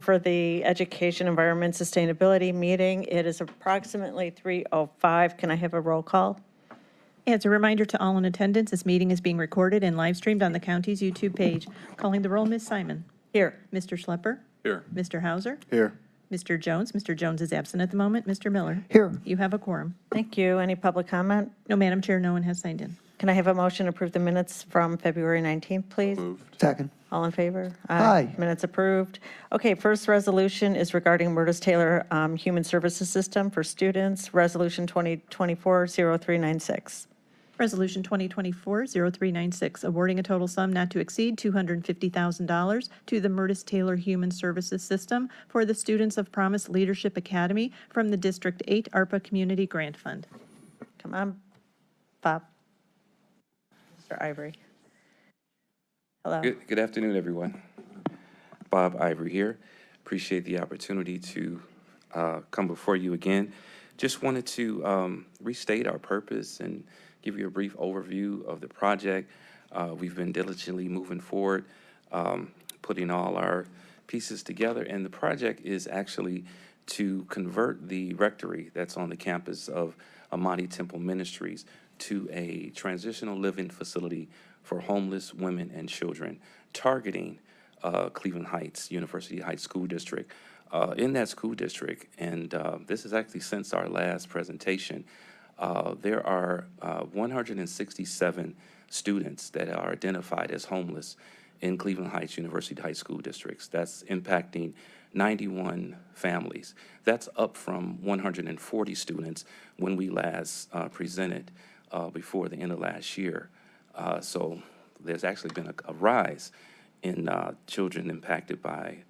for the Education, Environment, Sustainability meeting. It is approximately 3:05. Can I have a roll call? As a reminder to all in attendance, this meeting is being recorded and live streamed on the county's YouTube page. Calling the roll, Ms. Simon. Here. Mr. Schlepper. Here. Mr. Hauser. Here. Mr. Jones. Mr. Jones is absent at the moment. Mr. Miller. Here. You have a quorum. Thank you. Any public comment? No, Madam Chair, no one has signed in. Can I have a motion to approve the minutes from February 19th, please? Moved. Second. All in favor? Aye. Minutes approved. Okay, first resolution is regarding Murtis Taylor Human Services System for students, Resolution 2024-0396. Resolution 2024-0396, awarding a total sum not to exceed $250,000 to the Murtis Taylor Human Services System for the students of Promise Leadership Academy from the District 8 ARPA Community Grant Fund. Come on, Bob. Mr. Ivory. Hello. Good afternoon, everyone. Bob Ivory here. Appreciate the opportunity to come before you again. Just wanted to restate our purpose and give you a brief overview of the project. We've been diligently moving forward, putting all our pieces together, and the project is actually to convert the rectory that's on the campus of Amani Temple Ministries to a transitional living facility for homeless women and children, targeting Cleveland Heights, University Heights School District. In that school district, and this is actually since our last presentation, there are 167 students that are identified as homeless in Cleveland Heights, University Heights School Districts. That's impacting 91 families. That's up from 140 students when we last presented before the end of last year. So there's actually been a rise in children impacted by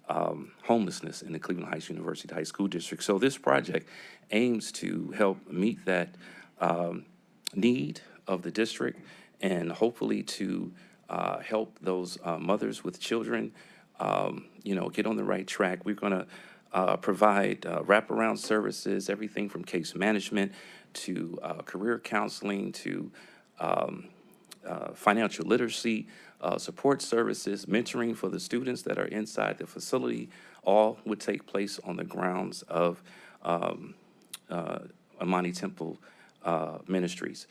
homelessness in the Cleveland Heights University High School District. So this project aims to help meet that need of the district and hopefully to help those mothers with children, get on the right track. We're going to provide wraparound services, everything from case management to career counseling to financial literacy, support services, mentoring for the students that are inside the facility. All would take place on the grounds of Amani Temple Ministries.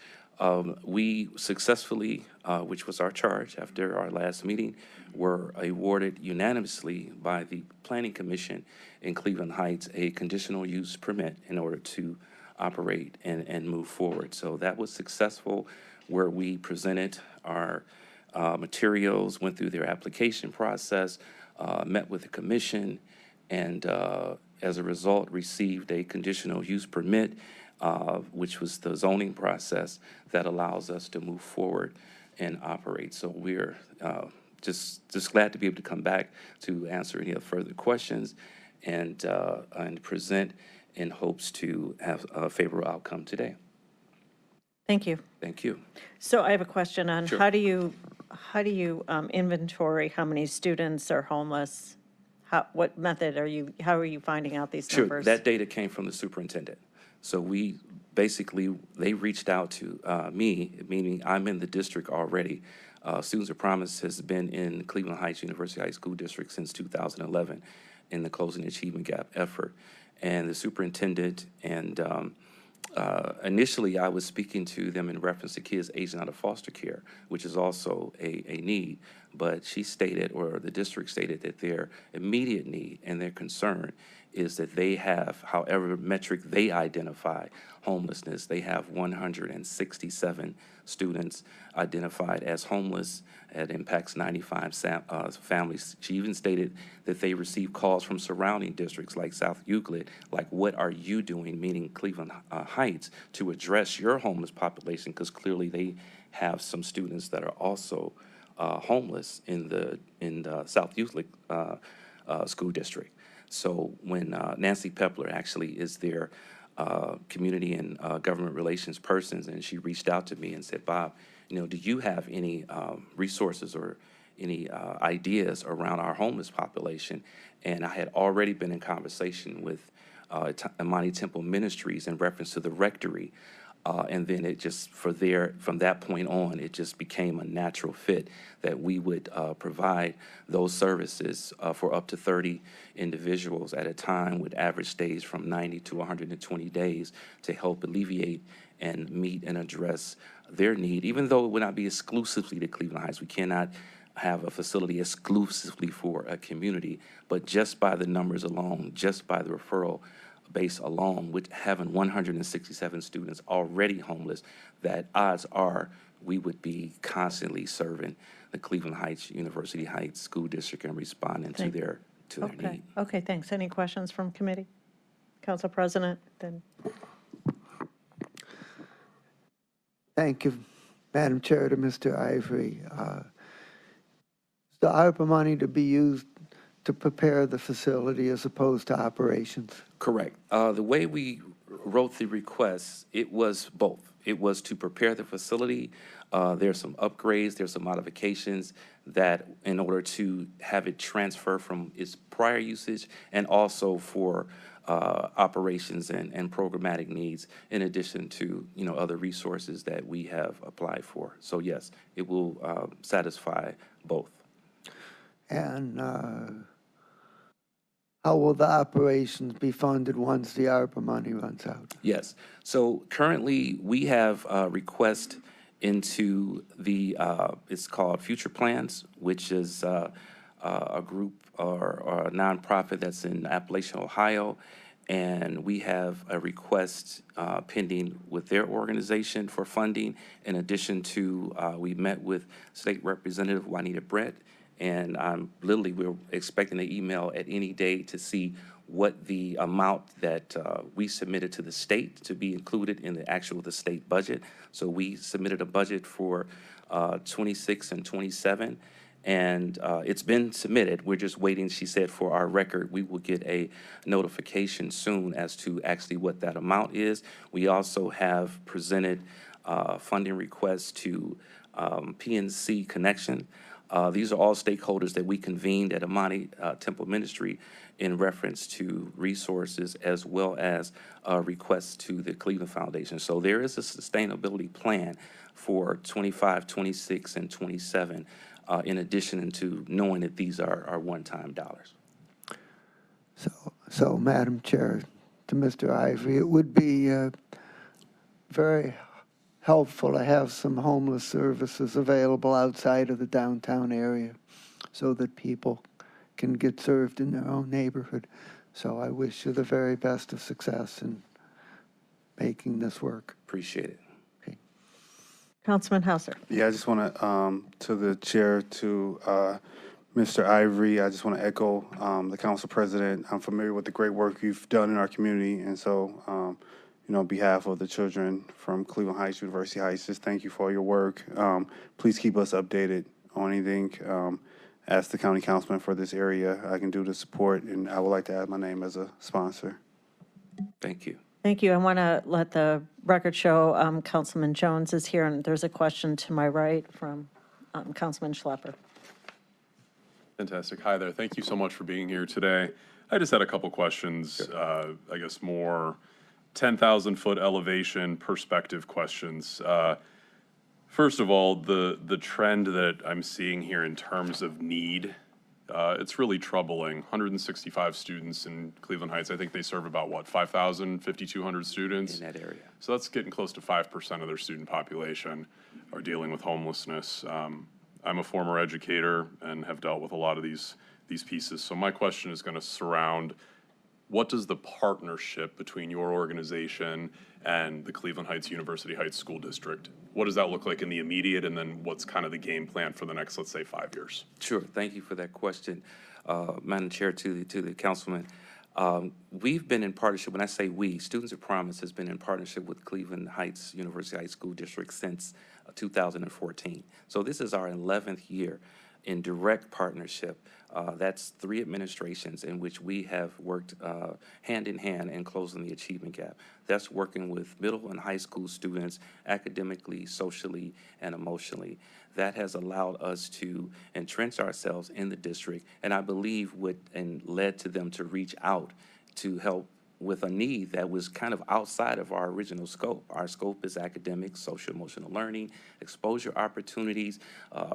We successfully, which was our charge after our last meeting, were awarded unanimously by the Planning Commission in Cleveland Heights a conditional use permit in order to operate and move forward. So that was successful, where we presented our materials, went through their application process, met with the commission, and as a result received a conditional use permit, which was the zoning process that allows us to move forward and operate. So we're just glad to be able to come back to answer any further questions and present in hopes to have a favorable outcome today. Thank you. Thank you. So I have a question on Sure. how do you inventory how many students are homeless? What method how are you finding out these Sure, numbers? that data came from the superintendent. So they reached out to me, meaning I'm in the district already. Students of Promise has been in Cleveland Heights University High School District since 2011 in the Closing Achievement Gap effort. And the superintendent and initially I was speaking to them in reference to kids aging out of foster care, which is also a need. But she stated, or the district stated, that their immediate need and their concern is that they have, however metric they identify homelessness, they have 167 students identified as homeless. It impacts 95 families. She even stated that they receive calls from surrounding districts like South Euclid, like, what are you doing, meaning Cleveland Heights, to address your homeless population? Because clearly they have some students that are also homeless in the South Euclid school district. So when Nancy Pepler actually is their community and government relations persons, and she reached out to me and said, Bob, do you have any resources or any ideas around our homeless population? And I had already been in conversation with Amani Temple Ministries in reference to the rectory And then it just, from that point on, it just became a natural fit that we would provide those services for up to 30 individuals at a time, with average stays from 90 to 120 days, to help alleviate and meet and address their need, even though it would not be exclusively to Cleveland Heights. We cannot have a facility exclusively for a community, but just by the numbers alone, just by the referral base alone, with having 167 students already homeless, that odds are we would be constantly serving the Cleveland Heights, University Heights School District and responding to their Okay, need. okay, thanks. Any questions from committee? Council President, then. Thank you, Madam Chair, to Mr. Ivory. Is the ARPA money to be used to prepare the facility as opposed to operations? Correct. The way we wrote the request, it was both. It was to prepare the facility. There's some upgrades, there's some modifications that, in order to have it transfer from its prior usage, and also for operations and programmatic needs, in addition to, other resources that we have applied for. So yes, it will satisfy both. And how will the operations be funded once the ARPA money runs out? Yes. So currently, we have a request into the, it's called Future Plans, which is a group or a nonprofit that's in Appalachian, Ohio. And we have a request pending with their organization for funding. In addition to, we met with State Representative Juanita Brett, and we're expecting an email at any day to see what the amount that we submitted to the state to be included in the state budget. So we submitted a budget for 26 and 27, and it's been submitted. We're just waiting, she said, for our record. We will get a notification soon as to actually what that amount is. We also have presented funding requests to PNC Connection. These are all stakeholders that we convened at Amani Temple Ministry in reference to resources, as well as requests to the Cleveland Foundation. So there is a sustainability plan for 25, 26, and 27, in addition to knowing that these are one-time dollars. So, Madam Chair, to Mr. Ivory, it would be very helpful to have some homeless services available outside of the downtown area so that people can get served in their own neighborhood. So I wish you the very best of success in making this work. Appreciate it. Okay. Councilman Hauser. Yeah, I just want to the chair, to Mr. Ivory, I just want to echo the council president. I'm familiar with the great work you've done in our community, and so, on behalf of the children from Cleveland Heights, University Heights, just thank you for all your work. Please keep us updated on anything. As the county councilman for this area, I can do to support, and I would like to add my name as a sponsor. Thank you. Thank you. I want to let the record show Councilman Jones is here, and there's a question to my right from Councilman Schlepper. Fantastic. Hi there. Thank you so much for being here today. I just had a couple questions, I guess more 10,000-foot elevation perspective questions. First of all, the trend that I'm seeing here in terms of need, it's really troubling. 165 students in Cleveland Heights. I think they serve about, what, 5,000, 5,200 students? In that area. So that's getting close to 5% of their student population are dealing with homelessness. I'm a former educator and have dealt with a lot of these pieces. So my question is going to surround, what does the partnership between your organization and the Cleveland Heights University Heights School District, what does that look like in the immediate, and then what's kind of the game plan for the next, let's say, 5 years? Sure. Thank you for that question, Madam Chair, to the councilman. We've been in partnership. When I say we, Students of Promise has been in partnership with Cleveland Heights University Heights School District since 2014. So this is our 11th year in direct partnership. That's 3 administrations in which we have worked hand in hand in closing the achievement gap. That's working with middle and high school students academically, socially, and emotionally. That has allowed us to entrench ourselves in the district, and I believe led to them to reach out to help with a need that was kind of outside of our original scope. Our scope is academic, social emotional learning, exposure opportunities,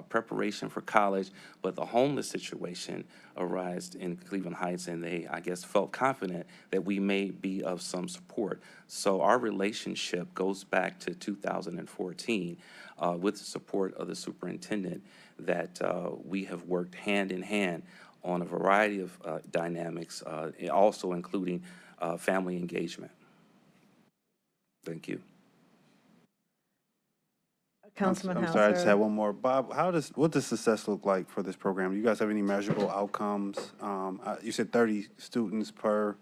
preparation for college, but the homeless situation arose in Cleveland Heights, and they, I guess, felt confident that we may be of some support. So our relationship goes back to 2014 with the support of the superintendent, that we have worked hand in hand on a variety of dynamics, also including family engagement. Thank you. Councilman I'm sorry, I just Hauser. had one more. Bob, what does success look like for this program? Do you guys have any measurable outcomes? You said 30 students per.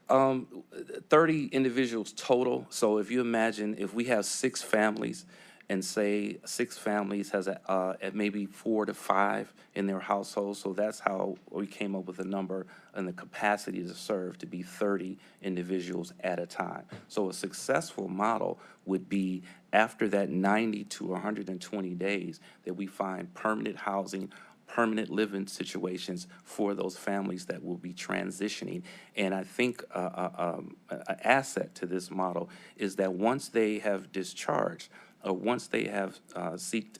30 individuals total. So if you imagine, if we have 6 families, and say 6 families has at maybe 4 to 5 in their household, so that's how we came up with the number and the capacity to serve to be 30 individuals at a time. So a successful model would be after that 90 to 120 days that we find permanent housing, permanent living situations for those families that will be transitioning. And I think an asset to this model is that once they have discharged, once they have seeked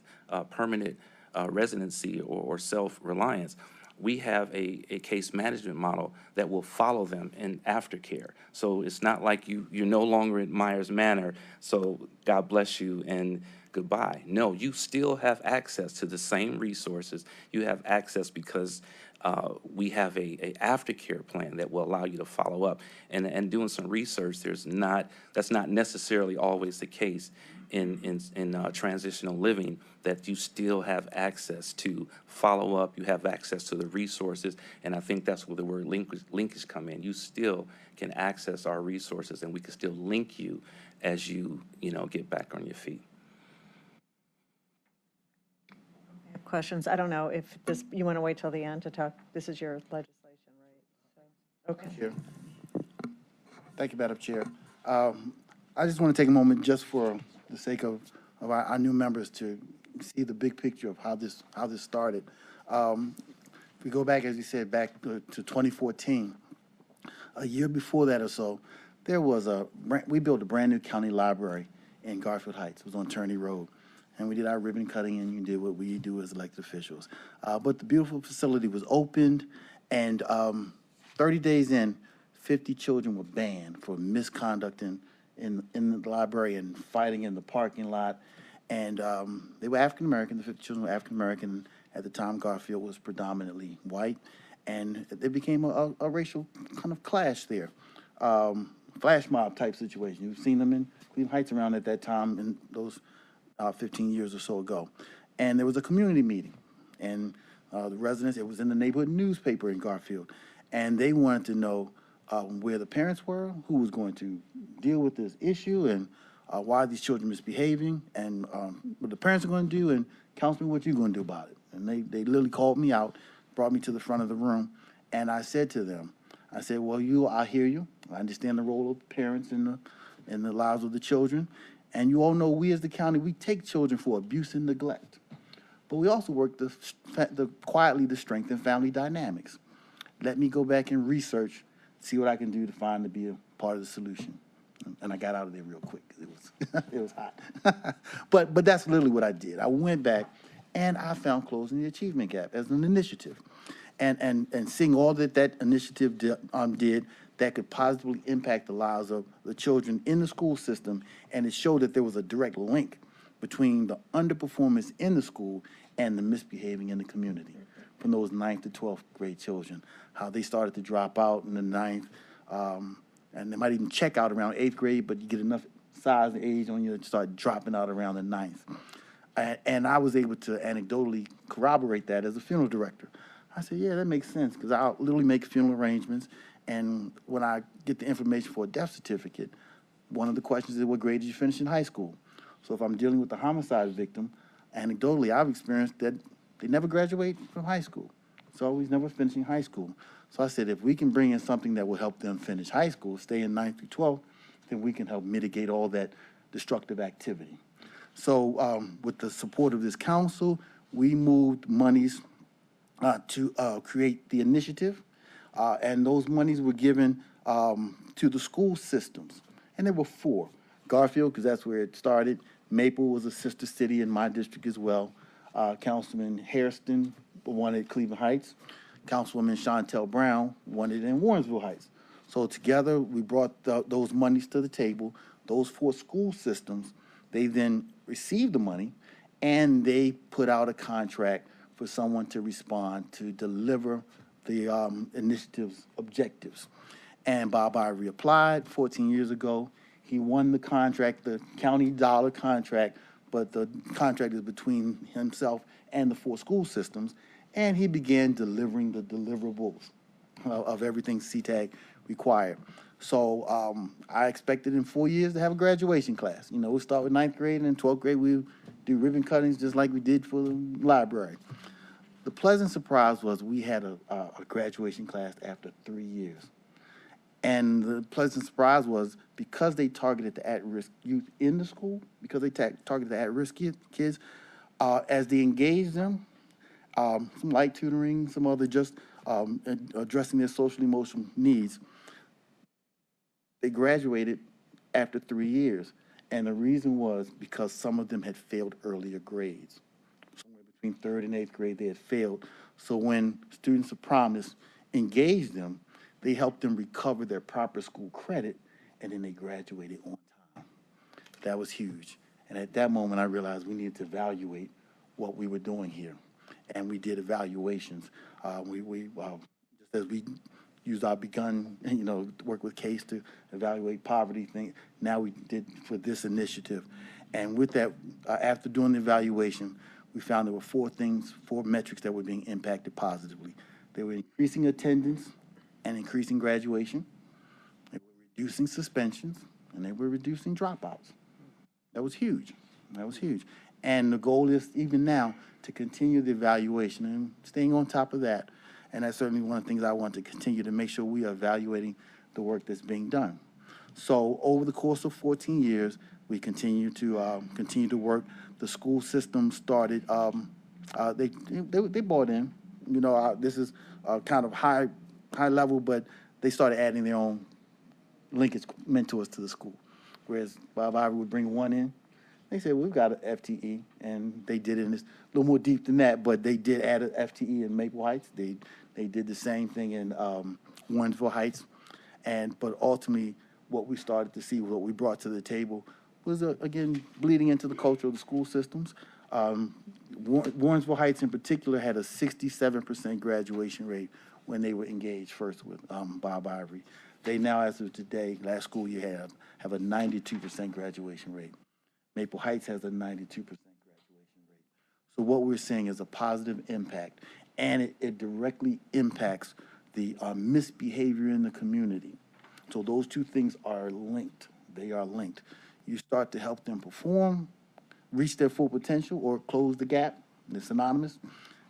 permanent residency or self-reliance, we have a case management model that will follow them in aftercare. So it's not like you're no longer at Myers Manor, so God bless you and goodbye. No, you still have access to the same resources. You have access because we have a aftercare plan that will allow you to follow up. And doing some research, that's not necessarily always the case in transitional living, that you still have access to follow up, you have access to the resources, and I think that's where the word linkage come in. You still can access our resources, and we can still link you as you get back on your feet. Questions? I don't know if you want to wait till the end to talk. This is your legislation, right? So, okay. Chair. Thank you, Madam Chair. I just want to take a moment just for the sake of our new members to see the big picture of how this started. If we go back, as you said, back to 2014, a year before that or so, we built a brand new county library in Garfield Heights. It was on Turney Road. And we did our ribbon cutting, and you did what we do as elected officials. But the beautiful facility was opened, and 30 days in, 50 children were banned for misconduct in the library and fighting in the parking lot. And they were African American. The 50 children were African American. At the time, Garfield was predominantly white, and it became a racial kind of clash there. Flash mob type situation. You've seen them in Cleveland Heights around at that time in those 15 years or so ago. And there was a community meeting, and the residents, it was in the neighborhood newspaper in Garfield, and they wanted to know where the parents were, who was going to deal with this issue, and why these children misbehaving, and what the parents are going to do, and Councilman, what you going to do about it? And they literally called me out, brought me to the front of the room, and I said to them, I said, well, I hear you. I understand the role of parents in the lives of the children. And you all know we as the county, we take children for abuse and neglect. But we also work quietly to strengthen family dynamics. Let me go back and research, see what I can do to be a part of the solution. And I got out of there real quick because it was hot. But that's literally what I did. I went back and I found Closing the Achievement Gap as an initiative. And seeing all that initiative did that could positively impact the lives of the children in the school system, and it showed that there was a direct link between the underperformance in the school and the misbehaving in the community from those 9th to 12th grade children, how they started to drop out in the 9th, and they might even check out around 8th grade, but you get enough size and age on you to start dropping out around the 9th. And I was able to anecdotally corroborate that as a funeral director. I said, yeah, that makes sense, because I'll literally make funeral arrangements. And when I get the information for a death certificate, one of the questions is, what grade did you finish in high school? So if I'm dealing with a homicide victim, anecdotally, I've experienced that they never graduate from high school. It's always never finishing high school. So I said, if we can bring in something that will help them finish high school, stay in 9th through 12th, then we can help mitigate all that destructive activity. So with the support of this council, we moved monies to create the initiative. And those monies were given to the school systems. And there were 4. Garfield, because that's where it started. Maple was a sister city in my district as well. Councilman Hairston wanted Cleveland Heights. Councilwoman Chantel Brown wanted it in Warrensville Heights. So together, we brought those monies to the table. Those 4 school systems, they then received the money, and they put out a contract for someone to respond to deliver the initiative's objectives. And Bob Ivory applied 14 years ago. He won the contract, the county dollar contract, but the contract is between himself and the 4 school systems, and he began delivering the deliverables of everything CTAG required. So I expected in 4 years to have a graduation class. You know, we'll start with 9th grade, and in 12th grade, we'll do ribbon cuttings just like we did for the library. The pleasant surprise was we had a graduation class after 3 years. And the pleasant surprise was because they targeted the at-risk youth in the school, because they targeted the at-risk kids, as they engaged them, some light tutoring, some other just addressing their social emotional needs, they graduated after 3 years. And the reason was because some of them had failed earlier grades. Somewhere between 3rd and 8th grade, they had failed. So when Students of Promise engaged them, they helped them recover their proper school credit, and then they graduated on time. That was huge. And at that moment, I realized we needed to evaluate what we were doing here. And we did evaluations. Just as we used our begun, work with CASE to evaluate poverty thing, now we did for this initiative. And with that, after doing the evaluation, we found there were 4 metrics that were being impacted positively. They were increasing attendance and increasing graduation. They were reducing suspensions, and they were reducing dropouts. That was huge. That was huge. And the goal is, even now, to continue the evaluation and staying on top of that. And that's certainly one of the things I want to continue to make sure we are evaluating the work that's being done. So over the course of 14 years, we continue to work. The school system started, they bought in. This is kind of high level, but they started adding their own linkage mentors to the school. Whereas Bob Ivory would bring one in, they said, we've got an FTE, and they did it, and it's a little more deep than that, but they did add an FTE in Maple Heights. They did the same thing in Warrensville Heights. But ultimately, what we started to see, what we brought to the table was, again, bleeding into the culture of the school systems. Warrensville Heights in particular had a 67% graduation rate when they were engaged first with Bob Ivory. They now, as of today, last school year, have a 92% graduation rate. Maple Heights has a 92% graduation rate. So what we're seeing is a positive impact, and it directly impacts the misbehavior in the community. So those 2 things are linked. They are linked. You start to help them perform, reach their full potential, or close the gap. It's synonymous.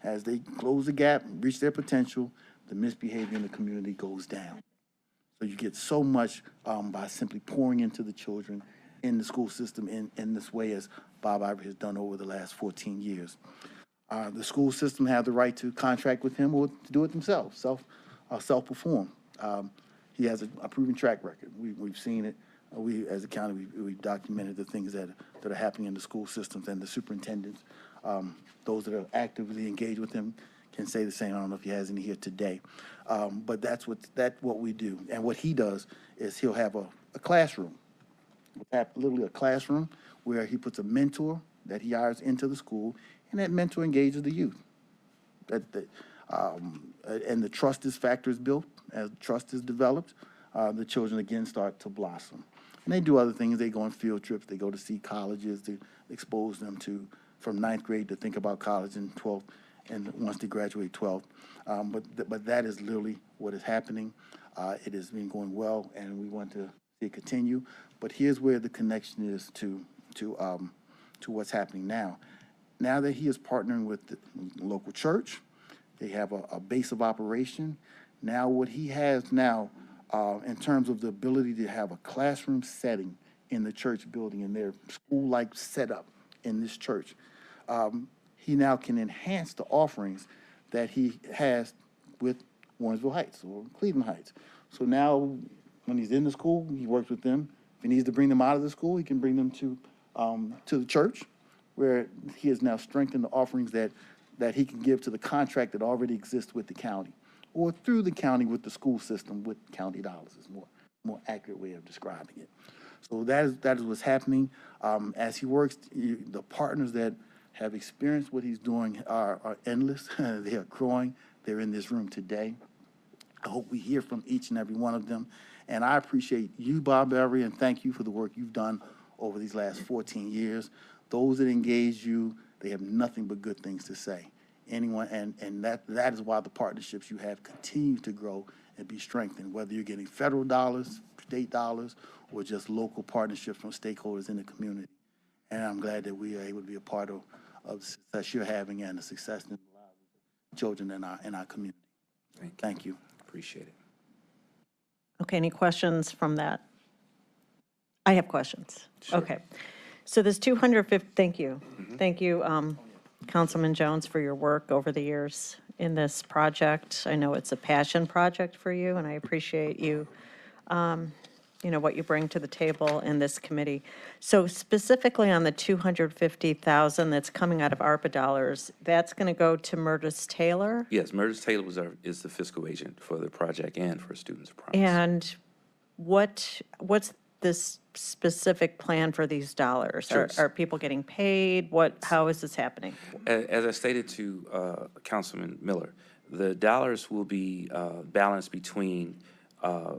As they close the gap, reach their potential, the misbehavior in the community goes down. So you get so much by simply pouring into the children in the school system in this way, as Bob Ivory has done over the last 14 years. The school system have the right to contract with him or to do it themselves, self-perform. He has a proven track record. We've seen it. We, as a county, we've documented the things that are happening in the school systems, and the superintendents, those that are actively engaged with him, can say the same. I don't know if he has any here today, but that's what we do. And what he does is he'll have a classroom. Literally a classroom where he puts a mentor that he hires into the school, and that mentor engages the youth. And the trust factor is built. As trust is developed, the children again start to blossom. And they do other things. They go on field trips. They go to see colleges to expose them to, from 9th grade to think about college in 12th, and once they graduate 12th. But that is literally what is happening. It has been going well, and we want to see it continue. But here's where the connection is to what's happening now. Now that he is partnering with the local church, they have a base of operation. Now what he has now, in terms of the ability to have a classroom setting in the church building, in their school-like setup in this church, he now can enhance the offerings that he has with Warrensville Heights or Cleveland Heights. So now when he's in the school, he works with them. If he needs to bring them out of the school, he can bring them to the church, where he has now strengthened the offerings that he can give to the contract that already exists with the county, or through the county with the school system with county dollars is more accurate way of describing it. So that is what's happening. As he works, the partners that have experienced what he's doing are endless. They are growing. They're in this room today. I hope we hear from each and every one of them. And I appreciate you, Bob Avery, and thank you for the work you've done over these last 14 years. Those that engage you, they have nothing but good things to say. Anyone, and that is why the partnerships you have continue to grow and be strengthened, whether you're getting federal dollars, state dollars, or just local partnerships from stakeholders in the community. And I'm glad that we are able to be a part of the success you're having and the success in the lives of children in our community. Thank you. Appreciate it. Okay, any questions from that? I have questions. Sure. Okay. So this 250, thank you. Thank you, Councilman Jones, for your work over the years in this project. I know it's a passion project for you, and I appreciate you, what you bring to the table in this committee. So specifically on the 250,000 that's coming out of ARPA dollars, that's going to go to Murtis Taylor? Yes, Murtis Taylor is the fiscal agent for the project and for Students of Promise. And what's this specific plan for these dollars? Sure. Are people getting paid? How is this happening? As I stated to Councilman Miller, the dollars will be balanced between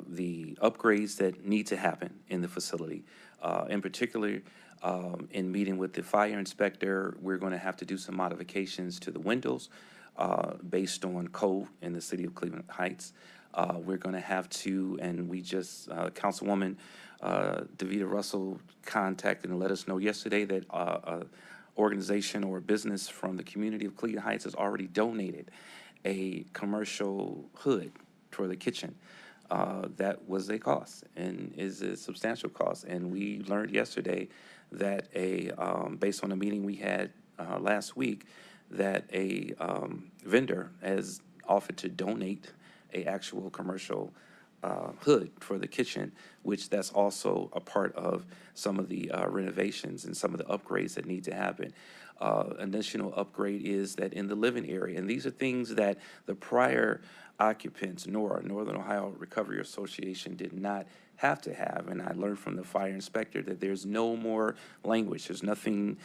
the upgrades that need to happen in the facility. In particular, in meeting with the fire inspector, we're going to have to do some modifications to the windows based on code in the city of Cleveland Heights. We're going to have to, and we just, Councilwoman Davita Russell contacted and let us know yesterday that an organization or a business from the community of Cleveland Heights has already donated a commercial hood for the kitchen. That was a cost and is a substantial cost. And we learned yesterday that based on a meeting we had last week, that a vendor has offered to donate a actual commercial hood for the kitchen, which that's also a part of some of the renovations and some of the upgrades that need to happen. Additional upgrade is that in the living area, and these are things that the prior occupants, NORA, Northern Ohio Recovery Association, did not have to have. And I learned from the fire inspector that there's no more language. There's nothing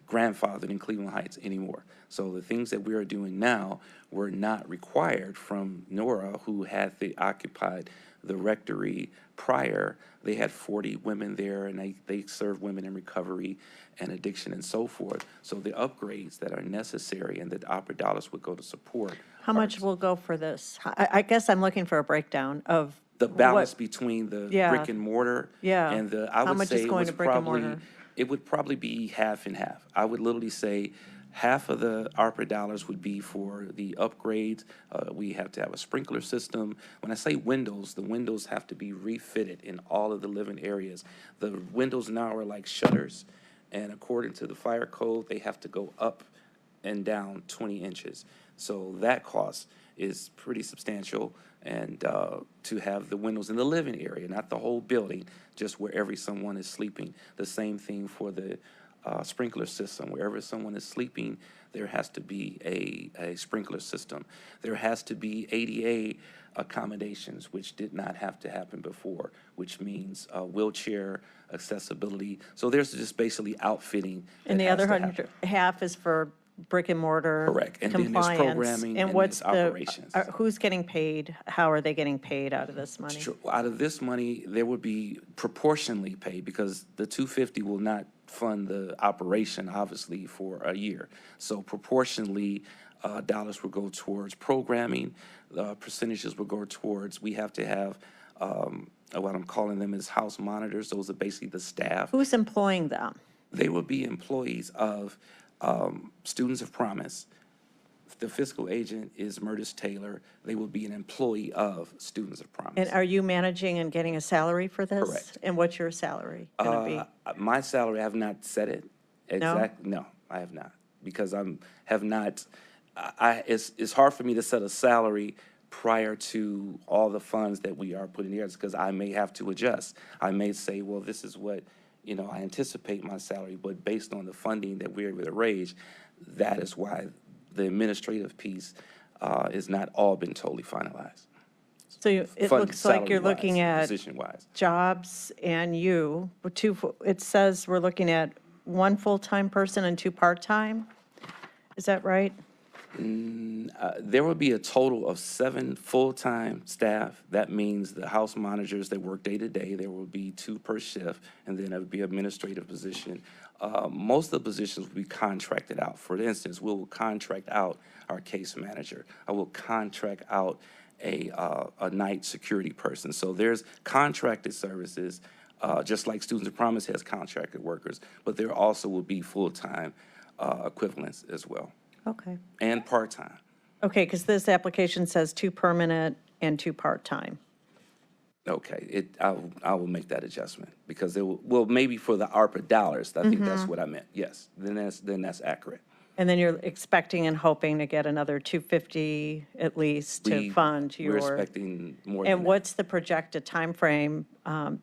grandfathered in Cleveland Heights anymore. So the things that we are doing now were not required from NORA, who had occupied the rectory prior. They had 40 women there, and they served women in recovery and addiction and so forth. So the upgrades that are necessary and that opera dollars would go to support. How much will go for this? I guess I'm looking for a breakdown of The balance what- between the Yeah. brick and mortar Yeah. and I How would much is say it going was to brick and probably, mortar? it would probably be half and half. I would literally say half of the ARPA dollars would be for the upgrades. We have to have a sprinkler system. When I say windows, the windows have to be refitted in all of the living areas. The windows now are like shutters, and according to the fire code, they have to go up and down 20 inches. So that cost is pretty substantial, and to have the windows in the living area, not the whole building, just wherever someone is sleeping. The same thing for the sprinkler system. Wherever someone is sleeping, there has to be a sprinkler system. There has to be ADA accommodations, which did not have to happen before, which means wheelchair accessibility. So there's just basically outfitting. And that the other has to happen. half is for brick and mortar Correct. And then there's compliance. programming And and what's there's operations. who's getting paid? How are they getting paid out of this money? Sure. Out of this money, there would be proportionally paid because the 250 will not fund the operation, obviously, for a year. So proportionally, dollars will go towards programming. Percentages will go towards, we have to have what I'm calling them is house monitors. Those are basically the staff. Who's employing them? They will be employees of Students of Promise. The fiscal agent is Murtis Taylor. They will be an employee of Students of Promise. And are you managing and getting a salary for this? Correct. And what's your salary going to be? My salary, I have not set it. No, I have not. Because it's hard for me to set a salary prior to all the funds that we are putting here, because I may have to adjust. I may say, well, this is what, I anticipate my salary, but based on the funding that we're able to raise, that is why the administrative piece is not all been totally finalized. So it looks like you're Salary-wise, looking at position-wise. jobs and you, it says we're looking at 1 full-time person and 2 part-time? Is that right? There will be a total of 7 full-time staff. That means the house monitors that work day-to-day, there will be 2 per shift, and then there will be administrative position. Most of the positions will be contracted out. For instance, we will contract out our case manager. I will contract out a night security person. So there's contracted services, just like Students of Promise has contracted workers, but there also will be full-time equivalents as well, Okay. and part-time. Okay, because this application says 2 permanent and 2 part-time. Okay, I will make that adjustment, because it will, well, maybe for the ARPA dollars, I think that's what I meant, yes, then that's accurate. And then you're expecting and hoping to get another 250 at least to fund your. We're expecting more than And that. what's the projected timeframe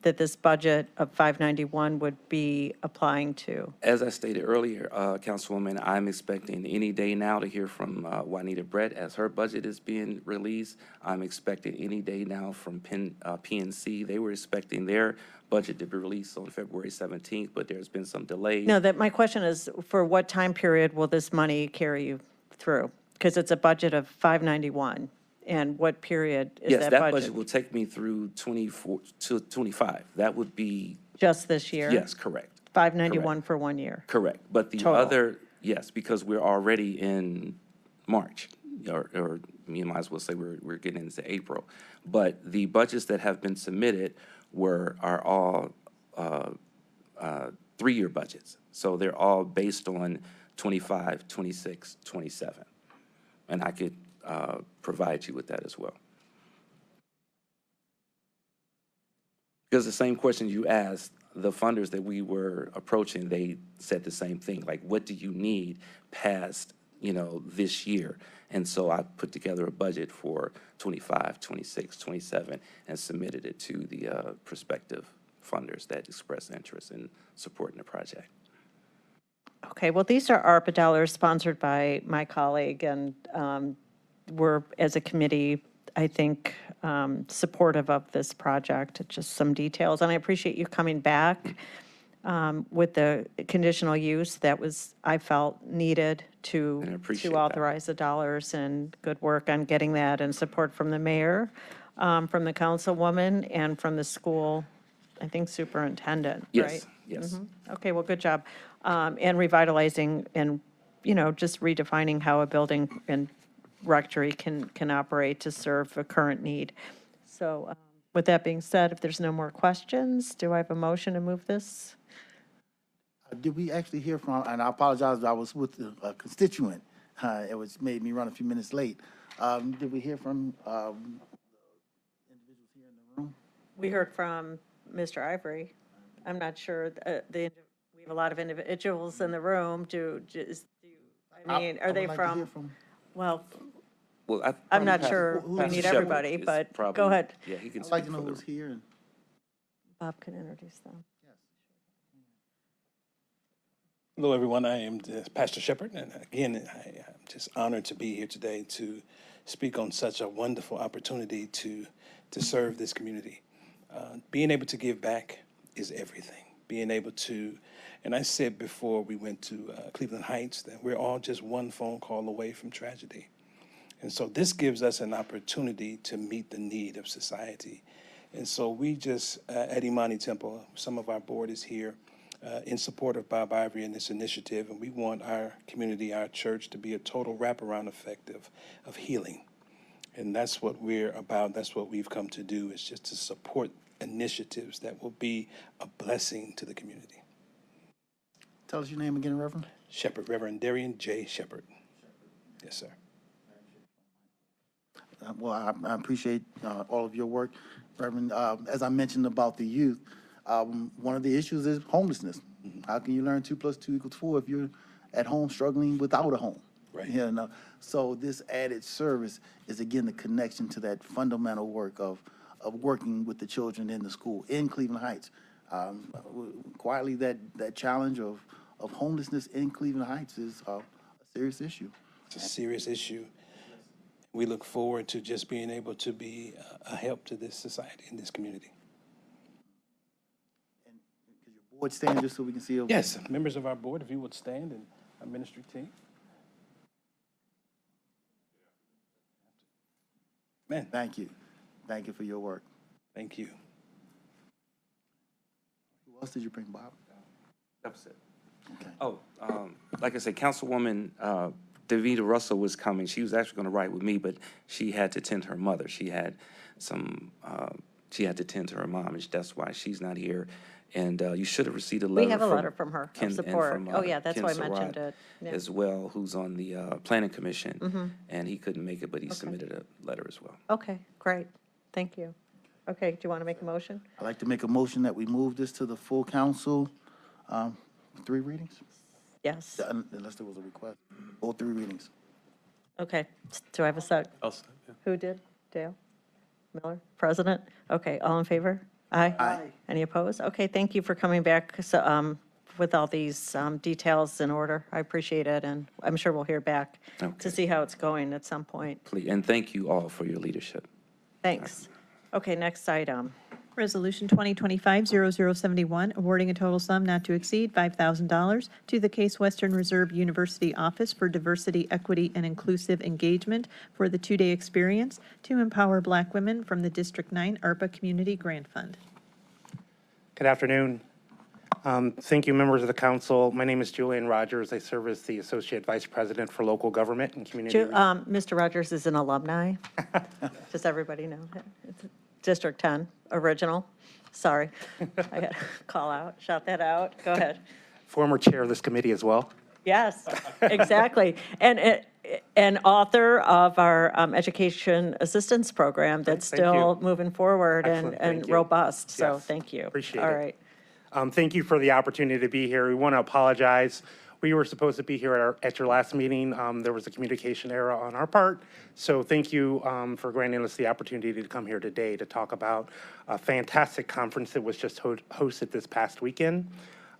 that this budget of 591 would be applying to? As I stated earlier, Councilwoman, I'm expecting any day now to hear from Juanita Brett as her budget is being released. I'm expecting any day now from PNC. They were expecting their budget to be released on February 17th, but there's been some delays. No, my question is, for what time period will this money carry you through? Because it's a budget of 591, and what period is Yes, that that budget? budget will take me through 24 to 25. That would be, Just this year? yes, correct. 591 for 1 year? Correct, but the Total. other, yes, because we're already in March, or you might as well say we're getting into April. But the budgets that have been submitted are all 3-year budgets. So they're all based on 25, 26, 27. And I could provide you with that as well. Because the same question you asked, the funders that we were approaching, they said the same thing, like, what do you need past, this year? And so I put together a budget for 25, 26, 27, and submitted it to the prospective funders that expressed interest in supporting the project. Okay, well, these are ARPA dollars sponsored by my colleague, and we're, as a committee, I think, supportive of this project. Just some details, and I appreciate you coming back with the conditional use that was, I felt, needed And I to appreciate that. authorize the dollars, and good work on getting that, and support from the mayor, from the councilwoman, and from the school, I think, superintendent, right? Yes, yes. Okay, well, good job. And revitalizing and, just redefining how a building and rectory can operate to serve a current need. So with that being said, if there's no more questions, do I have a motion to move this? Did we actually hear from, and I apologize, I was with a constituent. It made me run a few minutes late. Did we hear from individuals here in the room? We heard from Mr. Ivory. I'm not sure, we have a lot of individuals in the room. I mean, are I they would like to hear from, well, Well, I'm not Pastor- sure who- we Pastor need Shepard everybody, is but go probably- ahead. Yeah, he can I'd like speak to know for who's the, here. Bob can introduce them. Hello, everyone. I am Pastor Shepard, and again, I am just honored to be here today to speak on such a wonderful opportunity to serve this community. Being able to give back is everything. Being able to, and I said before we went to Cleveland Heights that we're all just one phone call away from tragedy. And so this gives us an opportunity to meet the need of society. And so we just, at Imani Temple, some of our board is here in support of Bob Ivory and this initiative, and we want our community, our church, to be a total wraparound effect of healing. And that's what we're about. That's what we've come to do, is just to support initiatives that will be a blessing to the community. Tell us your name again, Reverend. Shepard, Reverend Darian J. Shepard. Yes, sir. Well, I appreciate all of your work, Reverend. As I mentioned about the youth, one of the issues is homelessness. How can you learn 2 + 2 = 4 if you're at home struggling without a home? Right. You know, so this added service is again the connection to that fundamental work of working with the children in the school in Cleveland Heights. Quietly, that challenge of homelessness in Cleveland Heights is a serious issue. It's a serious issue. We look forward to just being able to be a help to this society and this community. Could your board stand just so we can see? Yes, members of our board, if you would stand, and our ministry team. Man, Thank you. Thank you for your work. thank you. Who else did you bring, Bob? That was it. Okay. Oh, like I said, Councilwoman Davita Russell was coming. She was actually going to ride with me, but she had to tend to her mother. She had to tend to her mom, and that's why she's not here. And you should have received a letter. We have a letter from her Ken of and support. from, Oh, yeah, that's Ken why I mentioned Surratt it. Yeah. as well, who's on the Planning Commission, and he couldn't make it, but he submitted a letter as well. Okay, great. Thank you. Okay, do you want to make a motion? I'd like to make a motion that we move this to the full council, 3 readings? Yes. Unless there was a request, or 3 readings. Okay. Do I have a sec? Who did? Dale? Miller? President? Okay, all in favor? Aye? Aye. Any opposed? Okay, thank you for coming back so, with all these details in order. I appreciate it, and I'm sure we'll hear back Okay. to see how it's going at some point. Please, and thank you all for your leadership. Thanks. Okay, next item. Resolution 2025-0071, awarding a total sum not to exceed $5,000 to the Case Western Reserve University Office for Diversity, Equity, and Inclusive Engagement for the 2-day experience to empower Black women from the District 9 ARPA Community Grant Fund. Good afternoon. Thank you, members of the council. My name is Julian Rogers. I serve as the Associate Vice President for Local Government and Community. Mr. Rogers is an alumni. Does everybody know? It's District 10, original. Sorry. I got to call out, shout that out. Go ahead. Former chair of this committee as well. Yes, exactly. And an author of our education assistance program that's Thank you. still moving forward Excellent, and thank you. robust. So Yes, thank you. appreciate All it. right. Thank you for the opportunity to be here. We want to apologize. We were supposed to be here at your last meeting. There was a communication error on our part. So thank you for granting us the opportunity to come here today to talk about a fantastic conference that was just hosted this past weekend.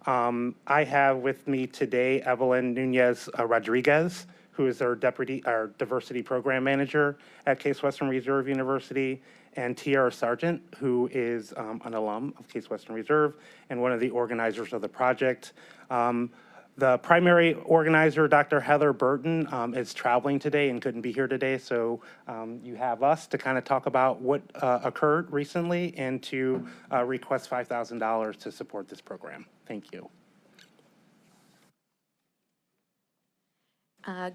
I have with me today Evelyn Nunez Rodriguez, who is our diversity program manager at Case Western Reserve University, and Tiara Sargent, who is an alum of Case Western Reserve and one of the organizers of the project. The primary organizer, Dr. Heather Burton, is traveling today and couldn't be here today, so you have us to kind of talk about what occurred recently and to request $5,000 to support this program. Thank you.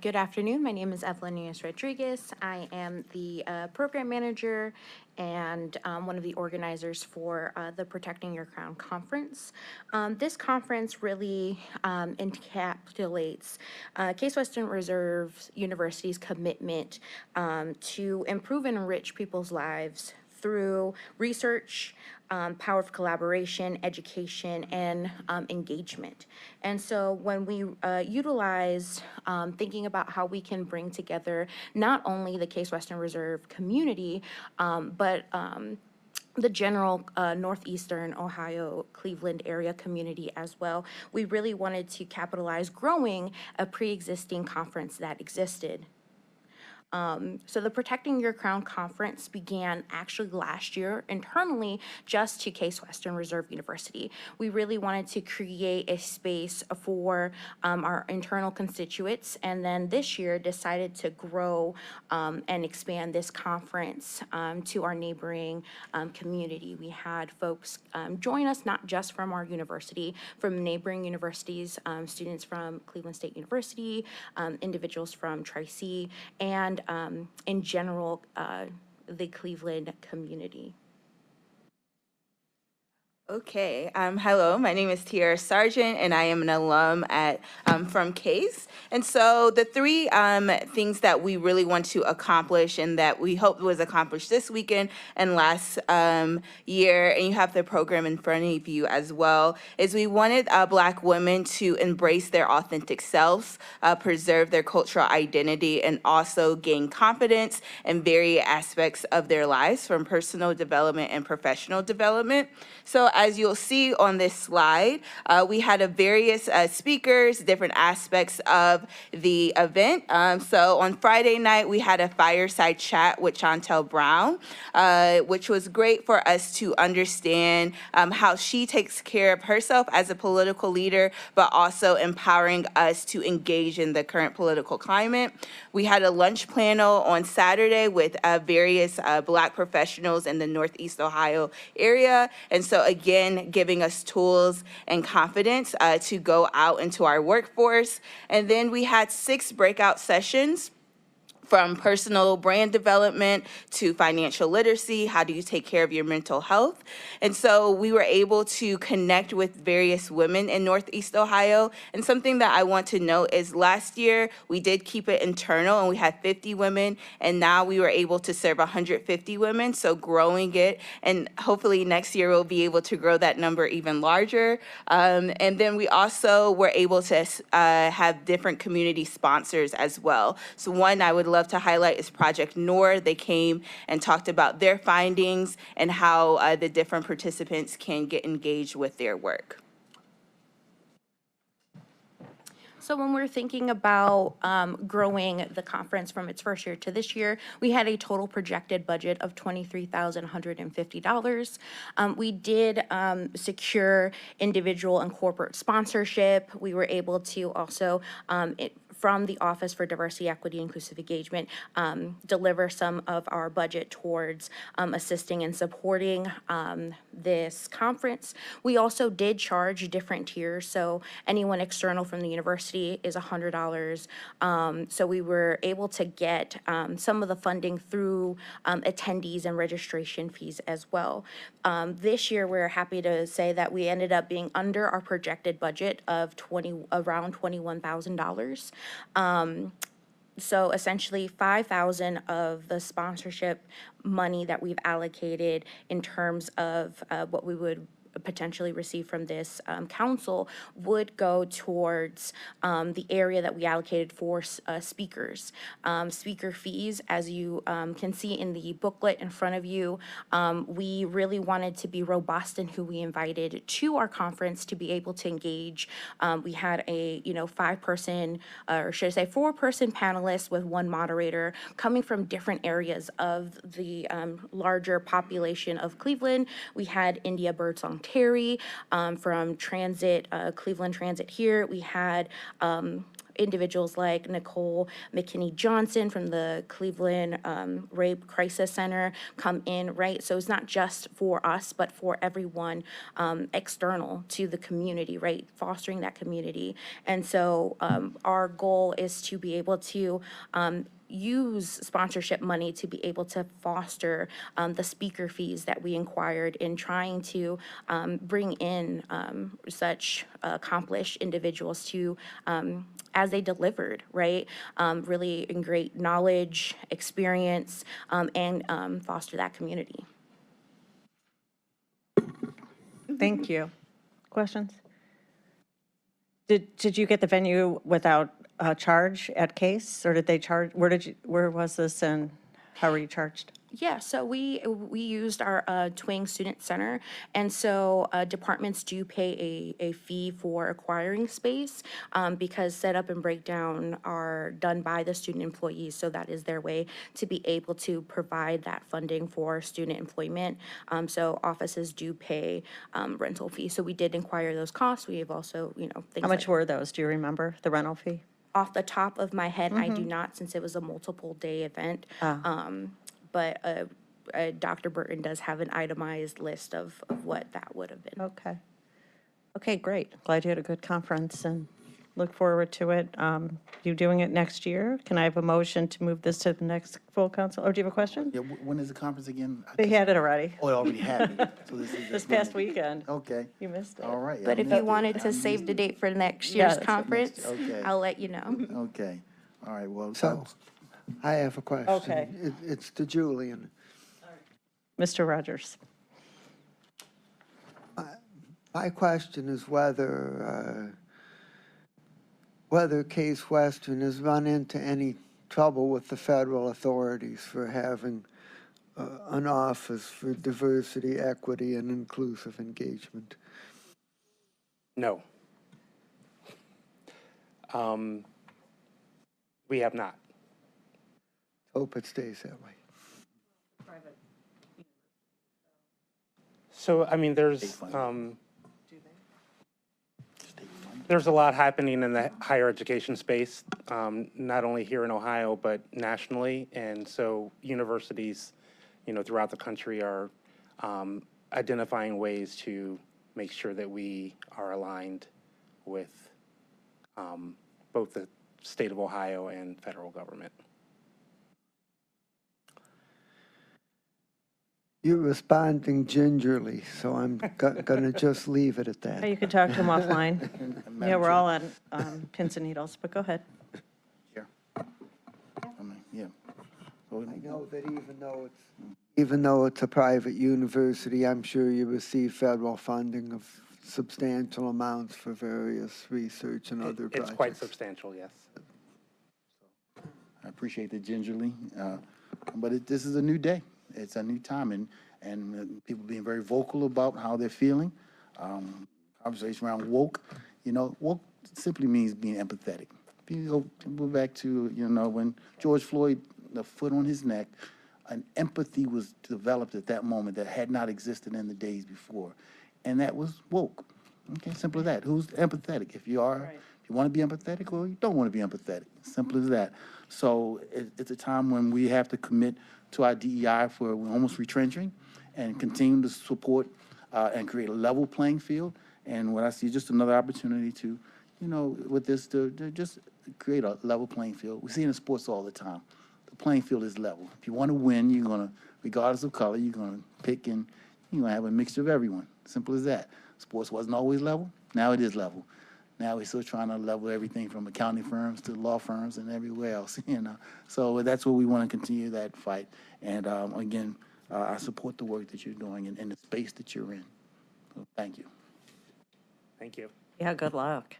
Good afternoon. My name is Evelyn Nunez Rodriguez. I am the program manager and one of the organizers for the Protecting Your Crown conference. This conference really encapsulates Case Western Reserve University's commitment to improve and enrich people's lives through research, power of collaboration, education, and engagement. And so when we utilize thinking about how we can bring together not only the Case Western Reserve community, but the general Northeastern Ohio, Cleveland area community as well, we really wanted to capitalize growing a pre-existing conference that existed. So the Protecting Your Crown conference began actually last year internally just to Case Western Reserve University. We really wanted to create a space for our internal constituents, and then this year decided to grow and expand this conference to our neighboring community. We had folks join us not just from our university, from neighboring universities, students from Cleveland State University, individuals from Tri-C, and in general, the Cleveland community. Okay. Hello, my name is Tiara Sargent, and I am an alum at from CASE. And so the three things that we really want to accomplish and that we hope was accomplished this weekend and last year, and you have the program in front of you as well, is we wanted Black women to embrace their authentic selves, preserve their cultural identity, and also gain confidence in various aspects of their lives, from personal development and professional development. So as you'll see on this slide, we had various speakers, different aspects of the event. So on Friday night, we had a fireside chat with Chantel Brown, which was great for us to understand how she takes care of herself as a political leader, but also empowering us to engage in the current political climate. We had a lunch panel on Saturday with various Black professionals in the Northeast Ohio area. And so again, giving us tools and confidence to go out into our workforce. And then we had 6 breakout sessions, from personal brand development to financial literacy. How do you take care of your mental health? And so we were able to connect with various women in Northeast Ohio. And something that I want to note is last year we did keep it internal and we had 50 women, and now we were able to serve 150 women, so growing it. And hopefully next year we'll be able to grow that number even larger. And then we also were able to have different community sponsors as well. So one I would love to highlight is Project NOR. They came and talked about their findings and how the different participants can get engaged with their work. So when we're thinking about growing the conference from its first year to this year, we had a total projected budget of $23,150. We did secure individual and corporate sponsorship. We were able to also, from the Office for Diversity, Equity, Inclusive Engagement, deliver some of our budget towards assisting and supporting this conference. We also did charge different tiers, so anyone external from the university is $100. So we were able to get some of the funding through attendees and registration fees as well. This year, we're happy to say that we ended up being under our projected budget of around $21,000. So essentially $5,000 of the sponsorship money that we've allocated in terms of what we would potentially receive from this council would go towards the area that we allocated for speakers. Speaker fees, as you can see in the booklet in front of you, we really wanted to be robust in who we invited to our conference to be able to engage. We had a 5-person, or should I say 4-person panelist with 1 moderator coming from different areas of the larger population of Cleveland. We had India Birdsong Terry from Transit, Cleveland Transit here. We had individuals like Nicole McKinney Johnson from the Cleveland Rape Crisis Center come in, right? So it's not just for us, but for everyone external to the community, right? Fostering that community. And so our goal is to be able to use sponsorship money to be able to foster the speaker fees that we inquired in, trying to bring in such accomplished individuals to as they delivered, right? Really in great knowledge, experience, and foster that community. Thank you. Questions? Did you get the venue without charge at Case, or did they charge? Where was this, and how were you charged? Yeah, so we used our Twing Student Center, and so departments do pay a fee for acquiring space because setup and breakdown are done by the student employees, so that is their way to be able to provide that funding for student employment. So offices do pay rental fees, so we did inquire those costs. We have also, things How much were those? Do you remember the rental fee? Off the top of my head, I do not, since it was a multiple day event. But Dr. Burton does have an itemized list of what that would have been. Okay. Okay, great. Glad you had a good conference, and Look forward to it. You doing it next year? Can I have a motion to move this to the next full council? Or do you have a question? Yeah, when is the conference again? They had it already, Oh, I already had it. So this is this just past when- weekend. Okay, You missed it. all right. But I if missed you it. wanted I to missed save the it. date for next Yeah, year's that's conference, Okay. I'll let you know. Okay, all right, well. So, I have a question. Okay. It's to Julian. Mr. Rogers. My question is whether Case Western has run into any trouble with the federal authorities for having an office for diversity, equity, and inclusive engagement. No. We have not. Hope it stays that way. So, I mean, there's a lot happening in the higher education space, not only here in Ohio, but nationally. And so universities, throughout the country are identifying ways to make sure that we are aligned with both the state of Ohio and federal government. You're responding gingerly, so I'm going to just leave it at Oh, that. you can talk to him offline. Madam Yeah, we're Chair. all on pins and needles, but go ahead. Chair. Yeah. So, I know that even though it's a private university, I'm sure you receive federal funding of substantial amounts for various research and other projects. It's quite substantial, yes. I appreciate that gingerly, but this is a new day. It's a new time, and people being very vocal about how they're feeling. Conversation around woke, woke simply means being empathetic. If you go back to, when George Floyd, the foot on his neck, an empathy was developed at that moment that had not existed in the days before, and that was woke. Okay, simple as that. Who's empathetic? If you are, if you want to be empathetic, or you don't want to be empathetic. Simple as that. So it's a time when we have to commit to our DEI for we're almost retrenching, and continue to support and create a level playing field. And what I see is just another opportunity to, with this, to just create a level playing field. We see it in sports all the time. The playing field is level. If you want to win, you're going to, regardless of color, you're going to pick and you're going to have a mixture of everyone. Simple as that. Sports wasn't always level. Now it is level. Now we're still trying to level everything from accounting firms to law firms and everywhere else, So that's what we want to continue that fight. And again, I support the work that you're doing and the space that you're in. So thank you. Thank you. Yeah, good luck.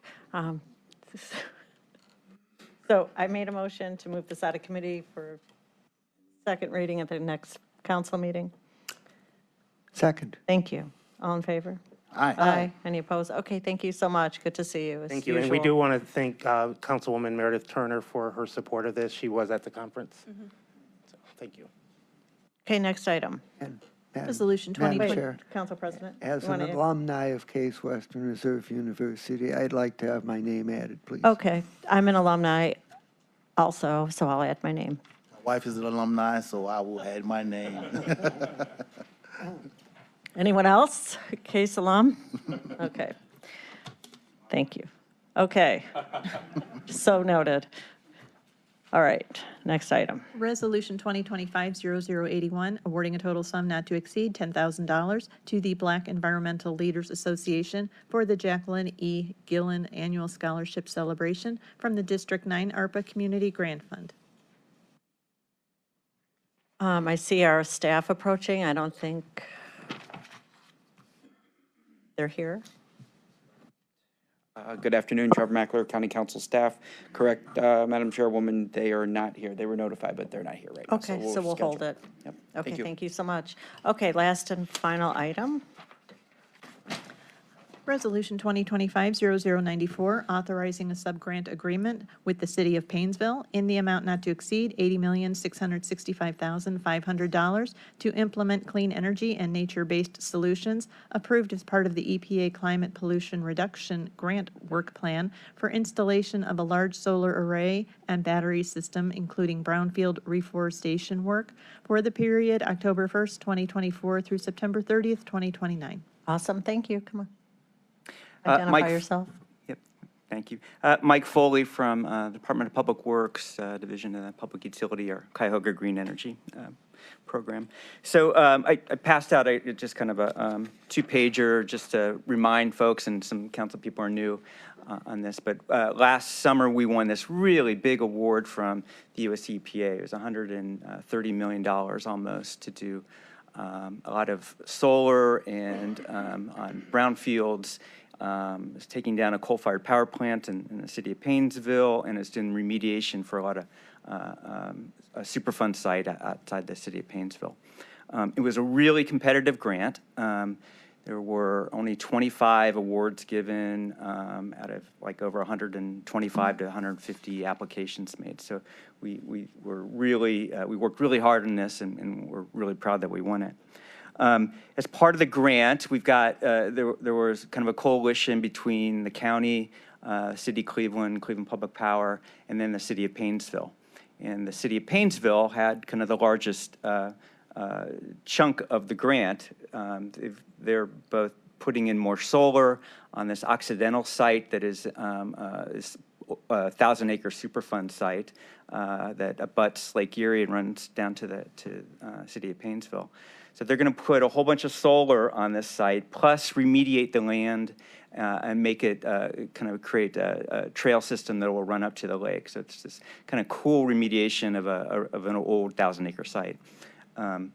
So I made a motion to move this out of committee for second reading at the next council meeting. Second. Thank you. All in favor? Aye. Any opposed? Okay, thank you so much. Good to see you. as Thank you. And we usual. do want to thank Councilwoman Meredith Turner for her support of this. She was at the conference. So, thank you. Okay, next item. And Madam- Resolution Madam 2020 Chair, Council President? as you an wanna- alumni of Case Western Reserve University, I'd like to have my name added, please. Okay, I'm an alumni also, so I'll add my name. My wife is an alumni, so I will add my name. Anyone else? Case alum? Okay. Thank you. Okay. So noted. All right, next item. Resolution 2025-0081, awarding a total sum not to exceed $10,000 to the Black Environmental Leaders Association for the Jacqueline E. Gillen Annual Scholarship Celebration from the District 9 ARPA Community Grant Fund. I see our staff approaching. I don't think they're here. Good afternoon, Trevor Mackler, County Council staff. Correct, Madam Chairwoman, they are not here. They were notified, but they're not here right now. Okay, so we'll hold it. Yep. Okay, you. thank you so much. Okay, last and final item. Resolution 2025-0094, authorizing a subgrant agreement with the City of Painesville in the amount not to exceed $80,665,500 to implement clean energy and nature-based solutions approved as part of the EPA Climate Pollution Reduction Grant Work Plan for installation of a large solar array and battery system, including brownfield reforestation work for the period October 1st, 2024 through September 30th, 2029. Awesome, thank you. Come on. Mike Identify F- yourself. Yep. Thank you. Mike Foley from Department of Public Works, Division of the Public Utility, or Cuyahoga Green Energy program. So I passed out just kind of a two-pager just to remind folks, and some council people are new on this, but last summer we won this really big award from the US EPA. It was $130 million almost to do a lot of solar and on brownfields. It's taking down a coal-fired power plant in the city of Paynesville, and it's doing remediation for a lot of a Superfund site outside the city of Paynesville. It was a really competitive grant. There were only 25 awards given out of like over 125 to 150 applications made. So we were really, we worked really hard on this, and we're really proud that we won it. As part of the grant, we've got, there was kind of a coalition between the county, City of Cleveland, Cleveland Public Power, and then the city of Paynesville. And the city of Paynesville had kind of the largest chunk of the grant. They're both putting in more solar on this Occidental site that is a 1,000-acre Superfund site that abuts Lake Erie and runs down to the city of Paynesville. So they're going to put a whole bunch of solar on this site, plus remediate the land and make it kind of create a trail system that will run up to the lake. So it's this kind of cool remediation of an old 1,000-acre site. No,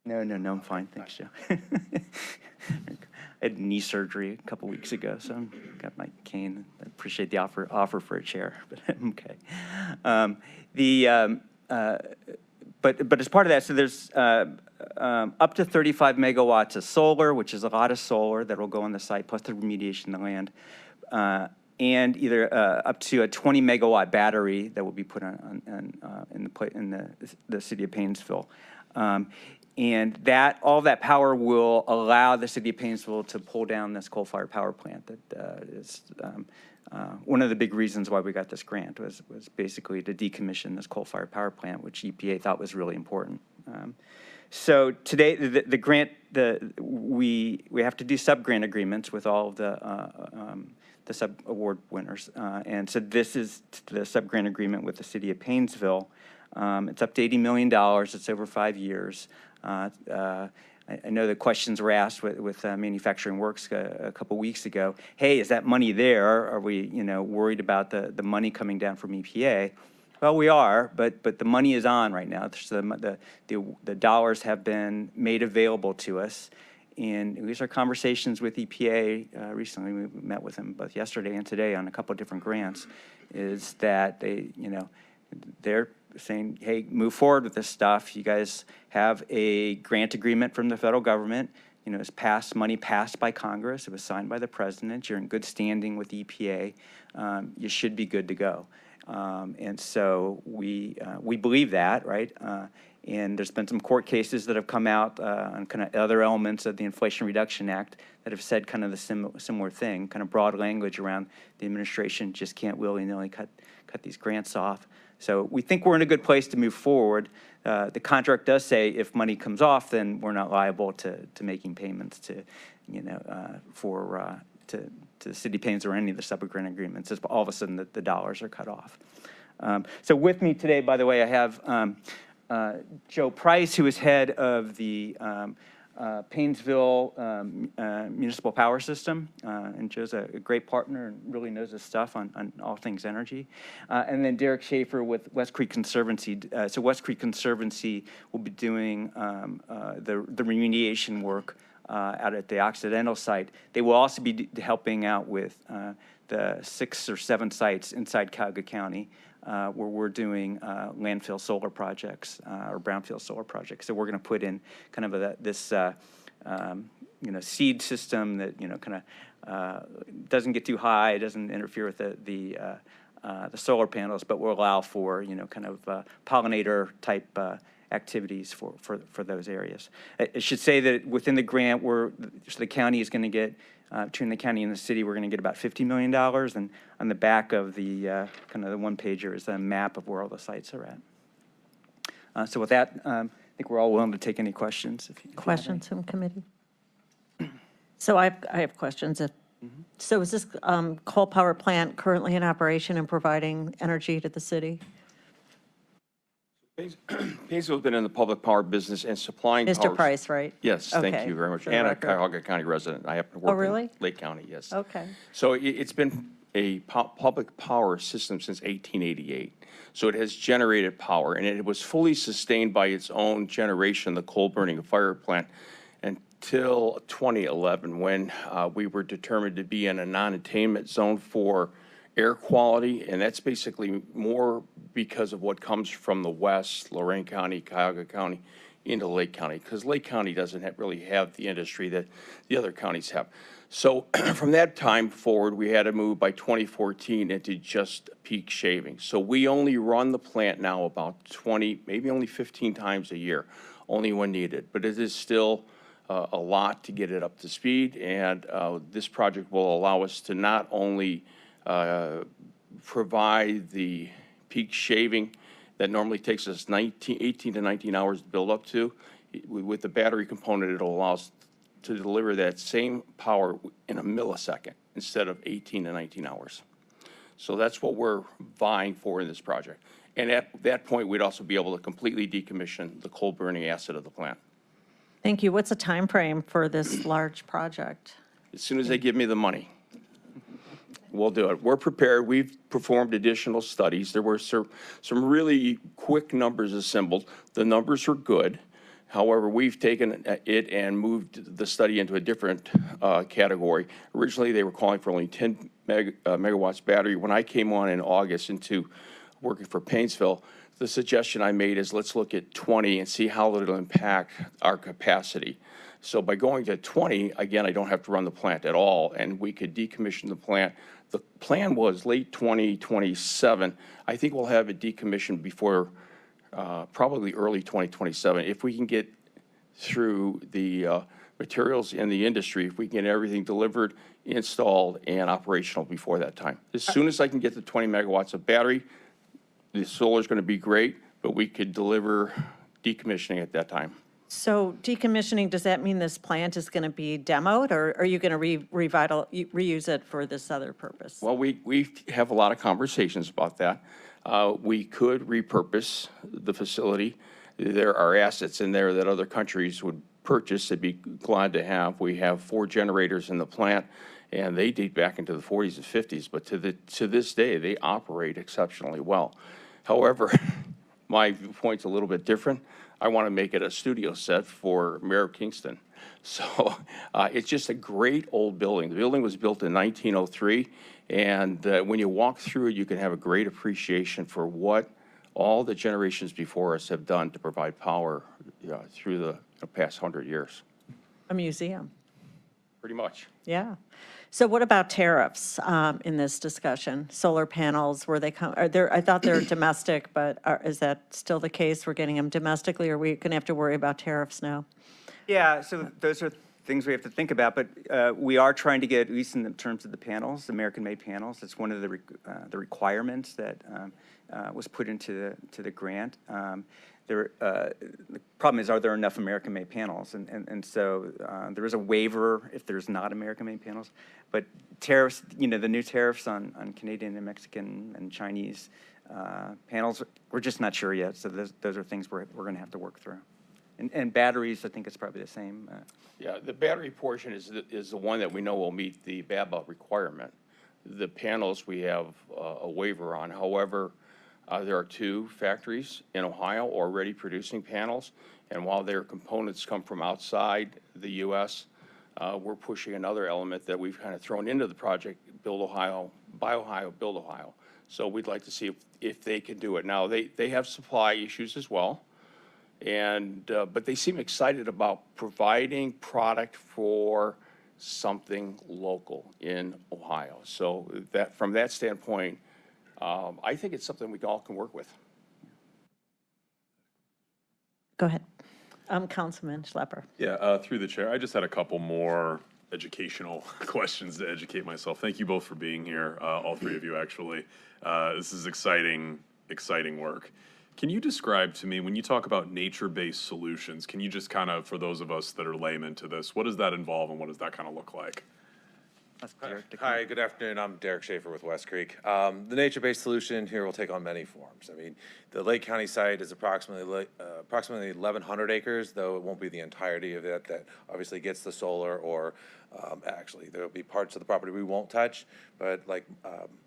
I'm fine. Thanks, Joe. I had knee surgery a couple weeks ago, so I got my cane. I appreciate the offer for a chair, but I'm okay. But as part of that, so there's up to 35 megawatts of solar, which is a lot of solar that will go on the site, plus the remediation of the land, and either up to a 20 megawatt battery that will be put on in the city of Paynesville. And all that power will allow the city of Paynesville to pull down this coal-fired power plant. That is one of the big reasons why we got this grant was basically to decommission this coal-fired power plant, which EPA thought was really important. So today, the grant, we have to do sub-grant agreements with all of the sub-award winners. And so this is the sub-grant agreement with the city of Paynesville. It's up to $80 million. It's over 5 years. I know the questions were asked with Manufacturing Works a couple weeks ago. Hey, is that money there? Are we, worried about the money coming down from EPA? Well, we are, but the money is on right now. So the dollars have been made available to us. And these are conversations with EPA recently. We met with them both yesterday and today on a couple of different grants. Is that they're saying, hey, move forward with this stuff. You guys have a grant agreement from the federal government. It's money passed by Congress. It was signed by the president. You're in good standing with EPA. You should be good to go. And so we believe that, right? And there's been some court cases that have come out on kind of other elements of the Inflation Reduction Act that have said kind of the similar thing, kind of broad language around the administration just can't willy-nilly cut these grants off. So we think we're in a good place to move forward. The contract does say if money comes off, then we're not liable to making payments to the city payments or any of the sub-grant agreements. It's all of a sudden the dollars are cut off. So with me today, by the way, I have Joe Price, who is head of the Paynesville Municipal Power System, and Joe's a great partner and really knows his stuff on all things energy. And then Derek Schaefer with West Creek Conservancy. So West Creek Conservancy will be doing the remediation work out at the Occidental site. They will also be helping out with the 6 or 7 sites inside Cuyahoga County where we're doing landfill solar projects or brownfield solar projects. So we're going to put in kind of this seed system that kind of doesn't get too high, doesn't interfere with the solar panels, but will allow for kind of pollinator type activities for those areas. I should say that within the grant, so the county is going to get, between the county and the city, we're going to get about $50 million. And on the back of the kind of the one pager is a map of where all the sites are at. So with that, I think we're all willing to take any questions. If you Questions from committee? So I have questions. So is this coal power plant currently in operation and providing energy to the city? Painesville's been in the public power business and supplying power. Mr. Price, right? Yes, thank Okay, you very much. for the And a record. Cuyahoga County resident. I happen to work really? in Lake County, yes. Okay. So it's been a public power system since 1888. So it has generated power, and it was fully sustained by its own generation, the coal-burning fire plant, until 2011, when we were determined to be in a non-attainment zone for air quality, and that's basically more because of what comes from the west, Lorraine County, Cuyahoga County, into Lake County, because Lake County doesn't really have the industry that the other counties have. So from that time forward, we had to move by 2014 into just peak shaving. So we only run the plant now about 20, maybe only 15 times a year, only when needed. But it is still a lot to get it up to speed, and this project will allow us to not only provide the peak shaving that normally takes us 18 to 19 hours to build up to. With the battery component, it'll allow us to deliver that same power in a millisecond instead of 18 to 19 hours. So that's what we're vying for in this project. And at that point, we'd also be able to completely decommission the coal burning asset of the plant. Thank you. What's the time frame for this large project? As soon as they give me the money, we'll do it. We're prepared. We've performed additional studies. There were some really quick numbers assembled. The numbers are good. However, we've taken it and moved the study into a different category. Originally, they were calling for only 10 megawatts battery. When I came on in August into working for Painesville, the suggestion I made is let's look at 20 and see how it'll impact our capacity. So by going to 20, again, I don't have to run the plant at all, and we could decommission the plant. The plan was late 2027. I think we'll have it decommissioned before probably early 2027. If we can get through the materials in the industry, if we can get everything delivered, installed, and operational before that time. As soon as I can get the 20 megawatts of battery, the solar is going to be great, but we could deliver decommissioning at that time. So decommissioning, does that mean this plant is going to be demoed, or are you going to reuse it for this other purpose? Well, we have a lot of conversations about that. We could repurpose the facility. There are assets in there that other countries would purchase. They'd be glad to have. We have 4 generators in the plant, and they date back into the 40s and 50s, but to this day, they operate exceptionally well. However, my viewpoint's a little bit different. I want to make it a studio set for Mayor of Kingston. So it's just a great old building. The building was built in 1903, and when you walk through it, you can have a great appreciation for what all the generations before us have done to provide power through the past 100 years. A museum. Pretty much. Yeah. So what about tariffs in this discussion? Solar panels, where they come, I thought they're domestic, but is that still the case? We're getting them domestically, or are we going to have to worry about tariffs now? Yeah, so those are things we have to think about, but we are trying to get, at least in terms of the panels, American-made panels. It's one of the requirements that was put into the grant. The problem is, are there enough American-made panels? And so there is a waiver if there's not American-made panels. But tariffs, the new tariffs on Canadian and Mexican and Chinese panels, we're just not sure yet. So those are things we're going to have to work through. And batteries, I think it's probably the same. Yeah, the battery portion is the one that we know will meet the BABA requirement. The panels we have a waiver on. However, there are 2 factories in Ohio already producing panels, and while their components come from outside the U.S., we're pushing another element that we've kind of thrown into the project, Build Ohio, Buy Ohio, Build Ohio. So we'd like to see if they can do it. Now, they have supply issues as well, and but they seem excited about providing product for something local in Ohio. So that from that standpoint, I think it's something we all can work with. Go ahead. Councilman Schlepper. Yeah, through the chair, I just had a couple more educational questions to educate myself. Thank you both for being here, all 3 of you actually. This is exciting work. Can you describe to me, when you talk about nature-based solutions, can you just kind of, for those of us that are laymen to this, what does that involve and what does that kind of look like? That's Derek. Hi, good afternoon. I'm Derek Schaefer with West Creek. The nature-based solution here will take on many forms. I mean, the Lake County site is approximately 1,100 acres, though it won't be the entirety of it that obviously gets the solar, or actually there'll be parts of the property we won't touch, but like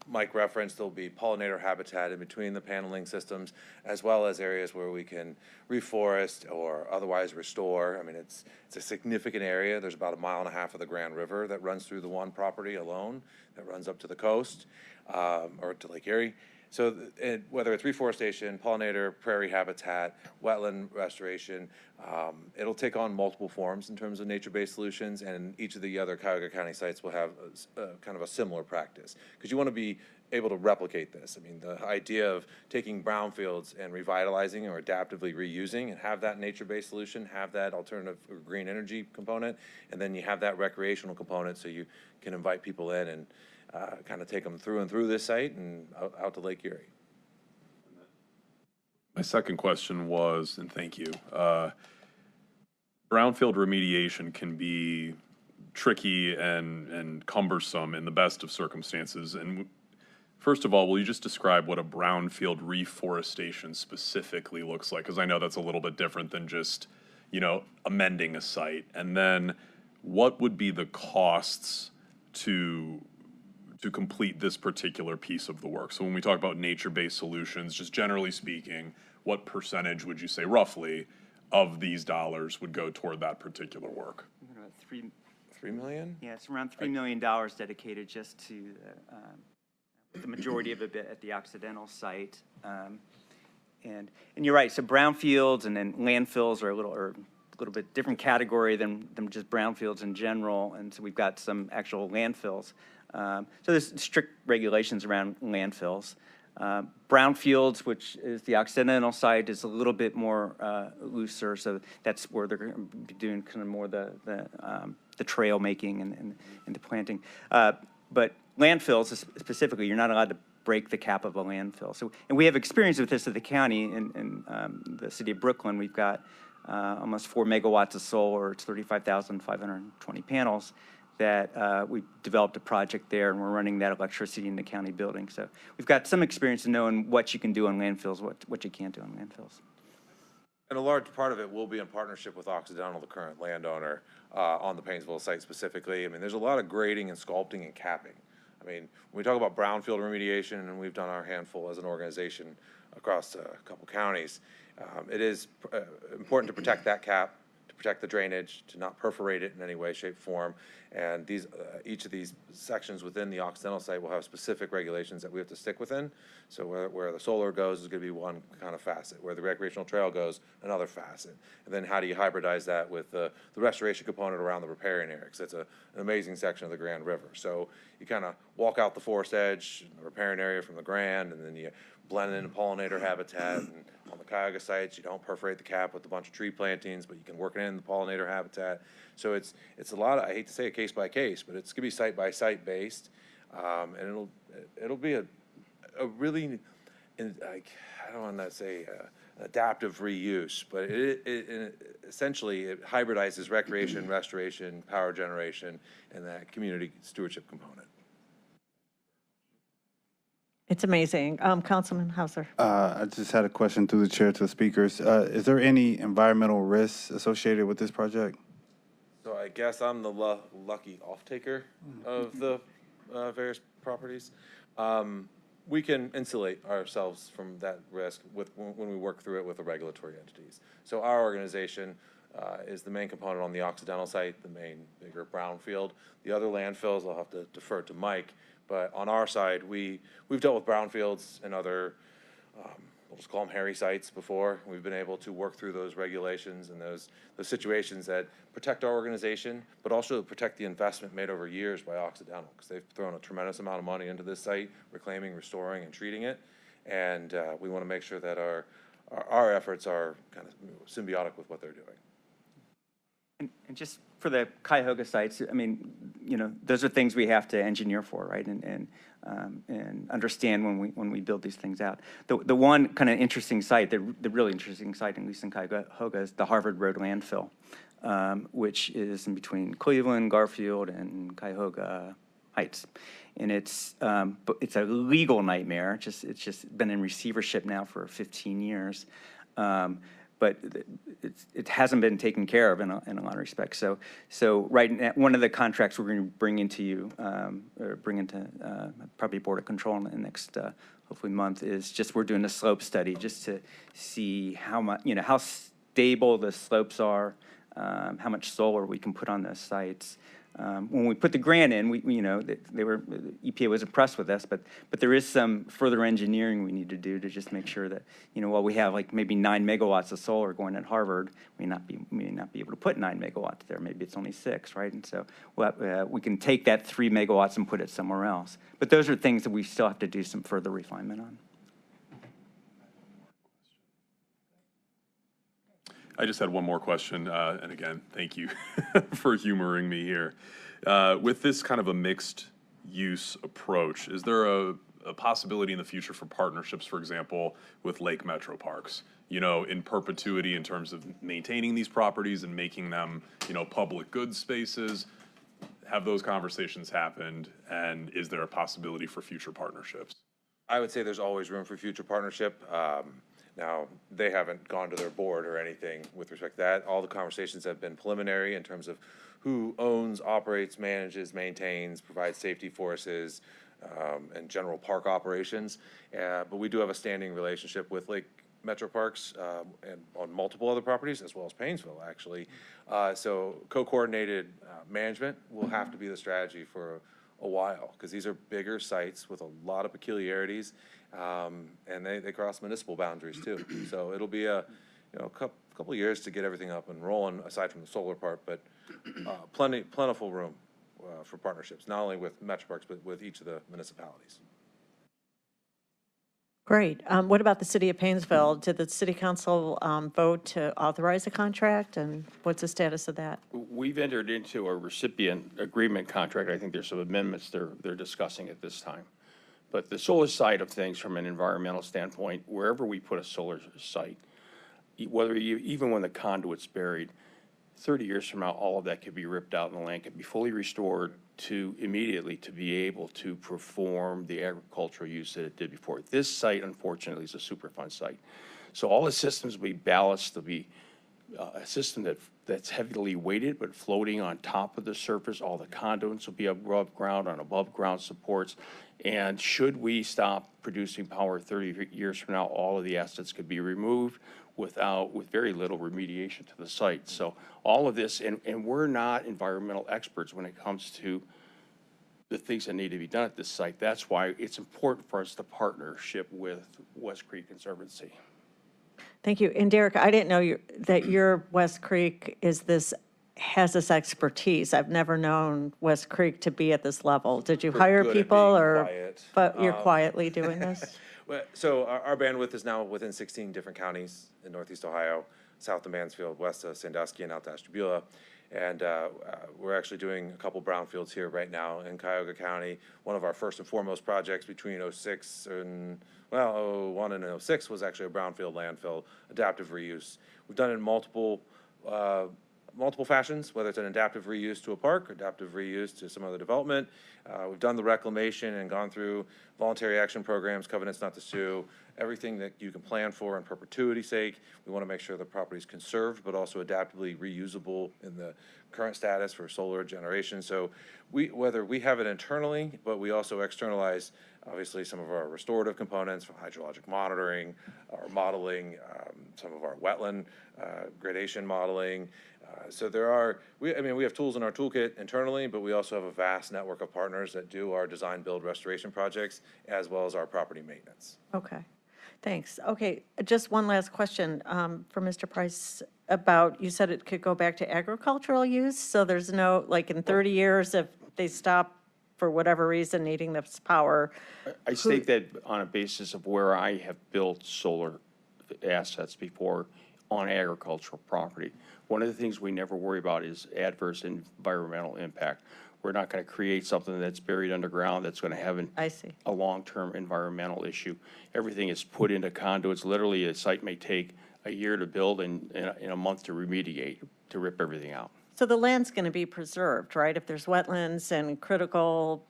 Mike referenced, there'll be pollinator habitat in between the paneling systems, as well as areas where we can reforest or otherwise restore. I mean, it's a significant area. There's about 1.5 miles of the Grand River that runs through the one property alone, that runs up to the coast, or to Lake Erie. So whether it's reforestation, pollinator, prairie habitat, wetland restoration, it'll take on multiple forms in terms of nature-based solutions, and each of the other Cuyahoga County sites will have kind of a similar practice. Because you want to be able to replicate this. I mean, the idea of taking brownfields and revitalizing or adaptively reusing and have that nature-based solution, have that alternative or green energy component, and then you have that recreational component so you can invite people in and kind of take them through and through this site and out to Lake Erie. My second question was, and thank you, brownfield remediation can be tricky and cumbersome in the best of circumstances. And first of all, will you just describe what a brownfield reforestation specifically looks like? Because I know that's a little bit different than just, you know, amending a site. And then what would be the costs to complete this particular piece of the work? So when we talk about nature-based solutions, just generally speaking, what percentage would you say roughly of these dollars would go toward that particular work? $3 million? Yeah, it's around $3 million dedicated just to the majority of it at the Occidental site. And you're right, so brownfields and then landfills are a little bit different category than just brownfields in general, and so we've got some actual landfills. So there's strict regulations around landfills. Brownfields, which is the Occidental site, is a little bit more looser, so that's where they're going to be doing kind of more the trail making and the planting. But landfills specifically, you're not allowed to break the cap of a landfill. So, and we have experience with this at the county. In the city of Brooklyn, we've got almost 4 megawatts of solar. It's 35,520 panels that we developed a project there, and we're running that electricity in the county building. So we've got some experience in knowing what you can do on landfills, what you can't do on landfills. And a large part of it will be in partnership with Occidental, the current landowner, on the Painesville site specifically. I mean, there's a lot of grading and sculpting and capping. I mean, when we talk about brownfield remediation, and we've done our handful as an organization across a couple counties, it is important to protect that cap, to protect the drainage, to not perforate it in any way, shape, form. And these, each of these sections within the Occidental site will have specific regulations that we have to stick within. So where the solar goes is going to be one kind of facet, where the recreational trail goes, another facet. And then how do you hybridize that with the restoration component around the riparian area? Because it's an amazing section of the Grand River. So you kind of walk out the forest edge, the riparian area from the Grand, and then you blend in pollinator habitat. And on the Cuyahoga sites, you don't perforate the cap with a bunch of tree plantings, but you can work it in the pollinator habitat. So it's a lot of, I hate to say it case by case, but it's going to be site by site based, and it'll be a really, like, I don't want to say adaptive reuse, but it essentially it hybridizes recreation, restoration, power generation, and that community stewardship component. It's amazing. Councilman Hauser. I just had a question through the chair to the speakers. Is there any environmental risks associated with this project? So I guess I'm the lucky off-taker of the various properties. We can insulate ourselves from that risk when we work through it with the regulatory entities. So our organization is the main component on the Occidental site, the main bigger brownfield. The other landfills, I'll have to defer to Mike. But on our side, we've dealt with brownfields and other, we'll just call them hairy sites before. We've been able to work through those regulations and those situations that protect our organization, but also protect the investment made over years by Occidental, because they've thrown a tremendous amount of money into this site, reclaiming, restoring, and treating it. And we want to make sure that our efforts are kind of symbiotic with what they're doing. And just for the Cuyahoga sites, I mean, you know, those are things we have to engineer for, right? And understand when we build these things out. The one kind of interesting site, the really interesting site, at least in Cuyahoga, is the Harvard Road landfill, which is in between Cleveland, Garfield, and Cuyahoga Heights. And it's a legal nightmare. It's just been in receivership now for 15 years. But it hasn't been taken care of in a lot of respects. So right now, one of the contracts we're going to bring into you, or bring into probably Board of Control in the next, hopefully month, is just we're doing a slope study just to see how much, how stable the slopes are, how much solar we can put on those sites. When we put the grant in, EPA was impressed with us, but there is some further engineering we need to do to just make sure that, while we have like maybe 9 megawatts of solar going at Harvard, we may not be able to put 9 megawatts there. Maybe it's only 6, right? And so we can take that 3 megawatts and put it somewhere else. But those are things that we still have to do some further refinement on. I just had one more question, and again, thank you for humoring me here. With this kind of a mixed-use approach, is there a possibility in the future for partnerships, for example, with Lake Metro Parks, in perpetuity in terms of maintaining these properties and making them, public goods spaces? Have those conversations happened, and is there a possibility for future partnerships? I would say there's always room for future partnership. Now, they haven't gone to their board or anything with respect to that. All the conversations have been preliminary in terms of who owns, operates, manages, maintains, provides safety forces, and general park operations. But we do have a standing relationship with Lake Metro Parks and on multiple other properties, as well as Painesville, actually. So co-coordinated management will have to be the strategy for a while, because these are bigger sites with a lot of peculiarities, and they cross municipal boundaries too. So it'll be a couple of years to get everything up and rolling, aside from the solar part, but plentiful room for partnerships, not only with Metro Parks, but with each of the municipalities. Great. What about the city of Painesville? Did the city council vote to authorize a contract, and what's the status of that? We've entered into a recipient agreement contract. I think there's some amendments they're discussing at this time. But the solar side of things, from an environmental standpoint, wherever we put a solar site, even when the conduit's buried, 30 years from now, all of that could be ripped out and the land could be fully restored to immediately to be able to perform the agricultural use that it did before. This site, unfortunately, is a Superfund site. So all the systems will be ballast. There'll be a system that's heavily weighted but floating on top of the surface. All the conduits will be above ground on above ground supports. And should we stop producing power 30 years from now, all of the assets could be removed with very little remediation to the site. So all of this, and we're not environmental experts when it comes to the things that need to be done at this site. That's why it's important for us to partnership with West Creek Conservancy. Thank you. And Derek, I didn't know that your West Creek has this expertise. I've never known West Creek to be at this level. Did you hire people, or? Quiet. But you're quietly doing this? So our bandwidth is now within 16 different counties in Northeast Ohio, south of Mansfield, west of Sandusky, and out to Ashtabula. And we're actually doing a couple brownfields here right now in Cuyahoga County. One of our first and foremost projects between 06 and, 01 and 06 was actually a brownfield landfill, adaptive reuse. We've done it in multiple fashions, whether it's an adaptive reuse to a park, adaptive reuse to some other development. We've done the reclamation and gone through voluntary action programs, covenants not to sue, everything that you can plan for in perpetuity's sake. We want to make sure the property is conserved, but also adaptively reusable in the current status for solar generation. So whether we have it internally, but we also externalize, obviously, some of our restorative components from hydrologic monitoring, our modeling, some of our wetland gradation modeling. So we have tools in our toolkit internally, but we also have a vast network of partners that do our design, build, restoration projects, as well as our property maintenance. Okay, thanks. Okay, just one last question for Mr. Price about, you said it could go back to agricultural use, so there's no, like in 30 years, if they stop for whatever reason needing this power. I state that on a basis of where I have built solar assets before on agricultural property. One of the things we never worry about is adverse environmental impact. We're not going to create something that's buried underground that's going to have a long-term environmental issue. Everything is put into conduits. Literally, a site may take a year to build and in a month to remediate, to rip everything out. So the land's going to be preserved, right? If there's wetlands and critical,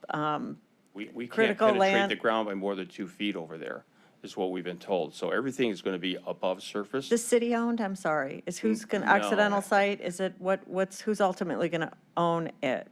We can't Critical penetrate land- the ground by more than 2 feet over there, is what we've been told. So everything is going to be above surface. the city owned, I'm sorry, is who's going, No. accidental site? Is it, who's ultimately going to own it?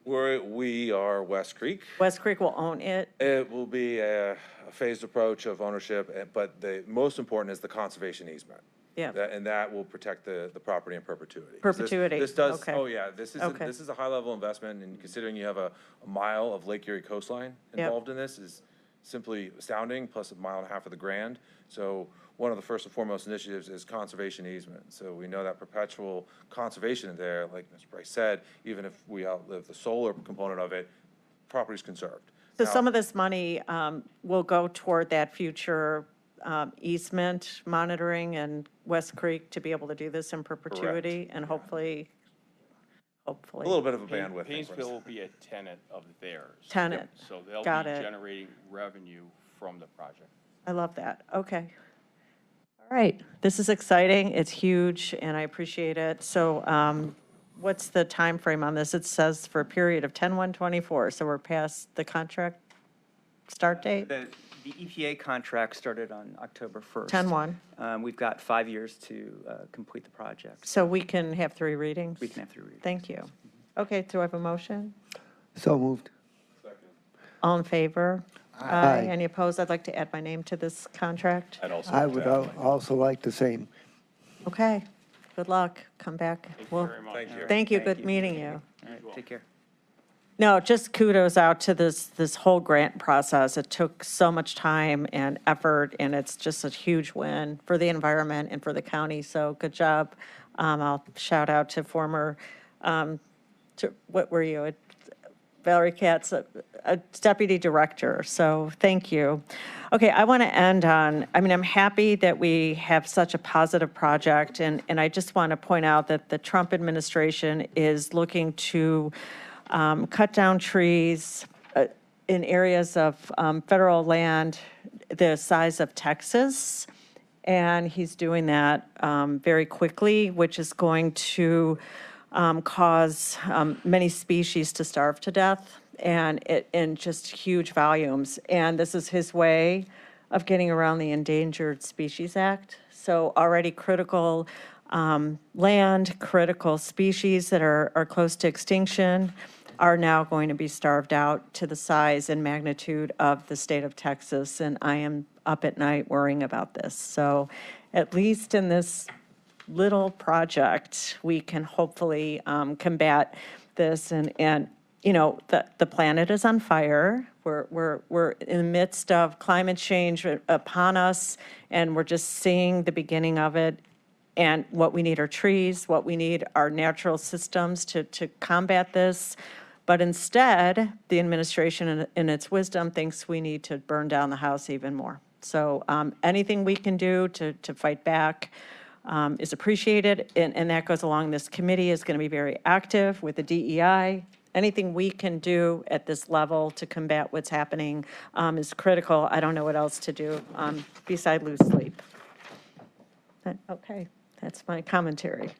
We are West Creek. West Creek will own it? It will be a phased approach of ownership, but the most important is the conservation easement. Yeah. And that will protect the property in perpetuity. 'Cause Perpetuity, This does, okay. oh yeah, this Okay. is a high-level investment, and considering you have a mile of Lake Erie coastline involved in this is simply astounding, plus 1.5 miles of the Grand. So one of the first and foremost initiatives is conservation easement. So we know that perpetual conservation there, like Mr. Price said, even if we outlive the solar component of it, property's conserved. So Now- some of this money will go toward that future easement monitoring and West Creek to be able to do this in perpetuity and hopefully. A little bit of a Paynesville bandwidth. thing for us. will be a tenant of theirs. Tenant. So they'll Got be it. generating revenue from the project. I love that. Okay. All right. This is exciting. It's huge, and I appreciate it. So what's the time frame on this? It says for a period of 10/1/24, so we're past the contract start date? The EPA contract started on October 1st. 10/1. We've got 5 years to complete the project. So we can have 3 readings? We can have 3 readings. Thank you. Okay, do I have a motion? So moved. All in favor? Aye. Any opposed? I'd like to add my name to this contract. I'd also I like to would add- also like the same. Okay, good luck. Come back. Well, very much. Thank you. thank you. Thank Good you. meeting you. All right, take care. No, just kudos out to this whole grant process. It took so much time and effort, and it's just a huge win for the environment and for the county, so good job. I'll shout out to former, what were you, Valerie Katz, a deputy director, so thank you. Okay, I want to end on, I'm happy that we have such a positive project, and I just want to point out that the Trump administration is looking to cut down trees in areas of federal land the size of Texas, and he's doing that very quickly, which is going to cause many species to starve to death, and in just huge volumes. And this is his way of getting around the Endangered Species Act. So already critical land, critical species that are close to extinction are now going to be starved out to the size and magnitude of the state of Texas, and I am up at night worrying about this. So at least in this little project, we can hopefully combat this, and you know, the planet is on fire. We're in the midst of climate change upon us, and we're just seeing the beginning of it. And what we need are trees, what we need are natural systems to combat this. But instead, the administration, in its wisdom, thinks we need to burn down the house even more. So anything we can do to fight back is appreciated, and that goes along. This committee is going to be very active with the DEI. Anything we can do at this level to combat what's happening is critical. I don't know what else to do beside lose sleep. Okay, that's my commentary.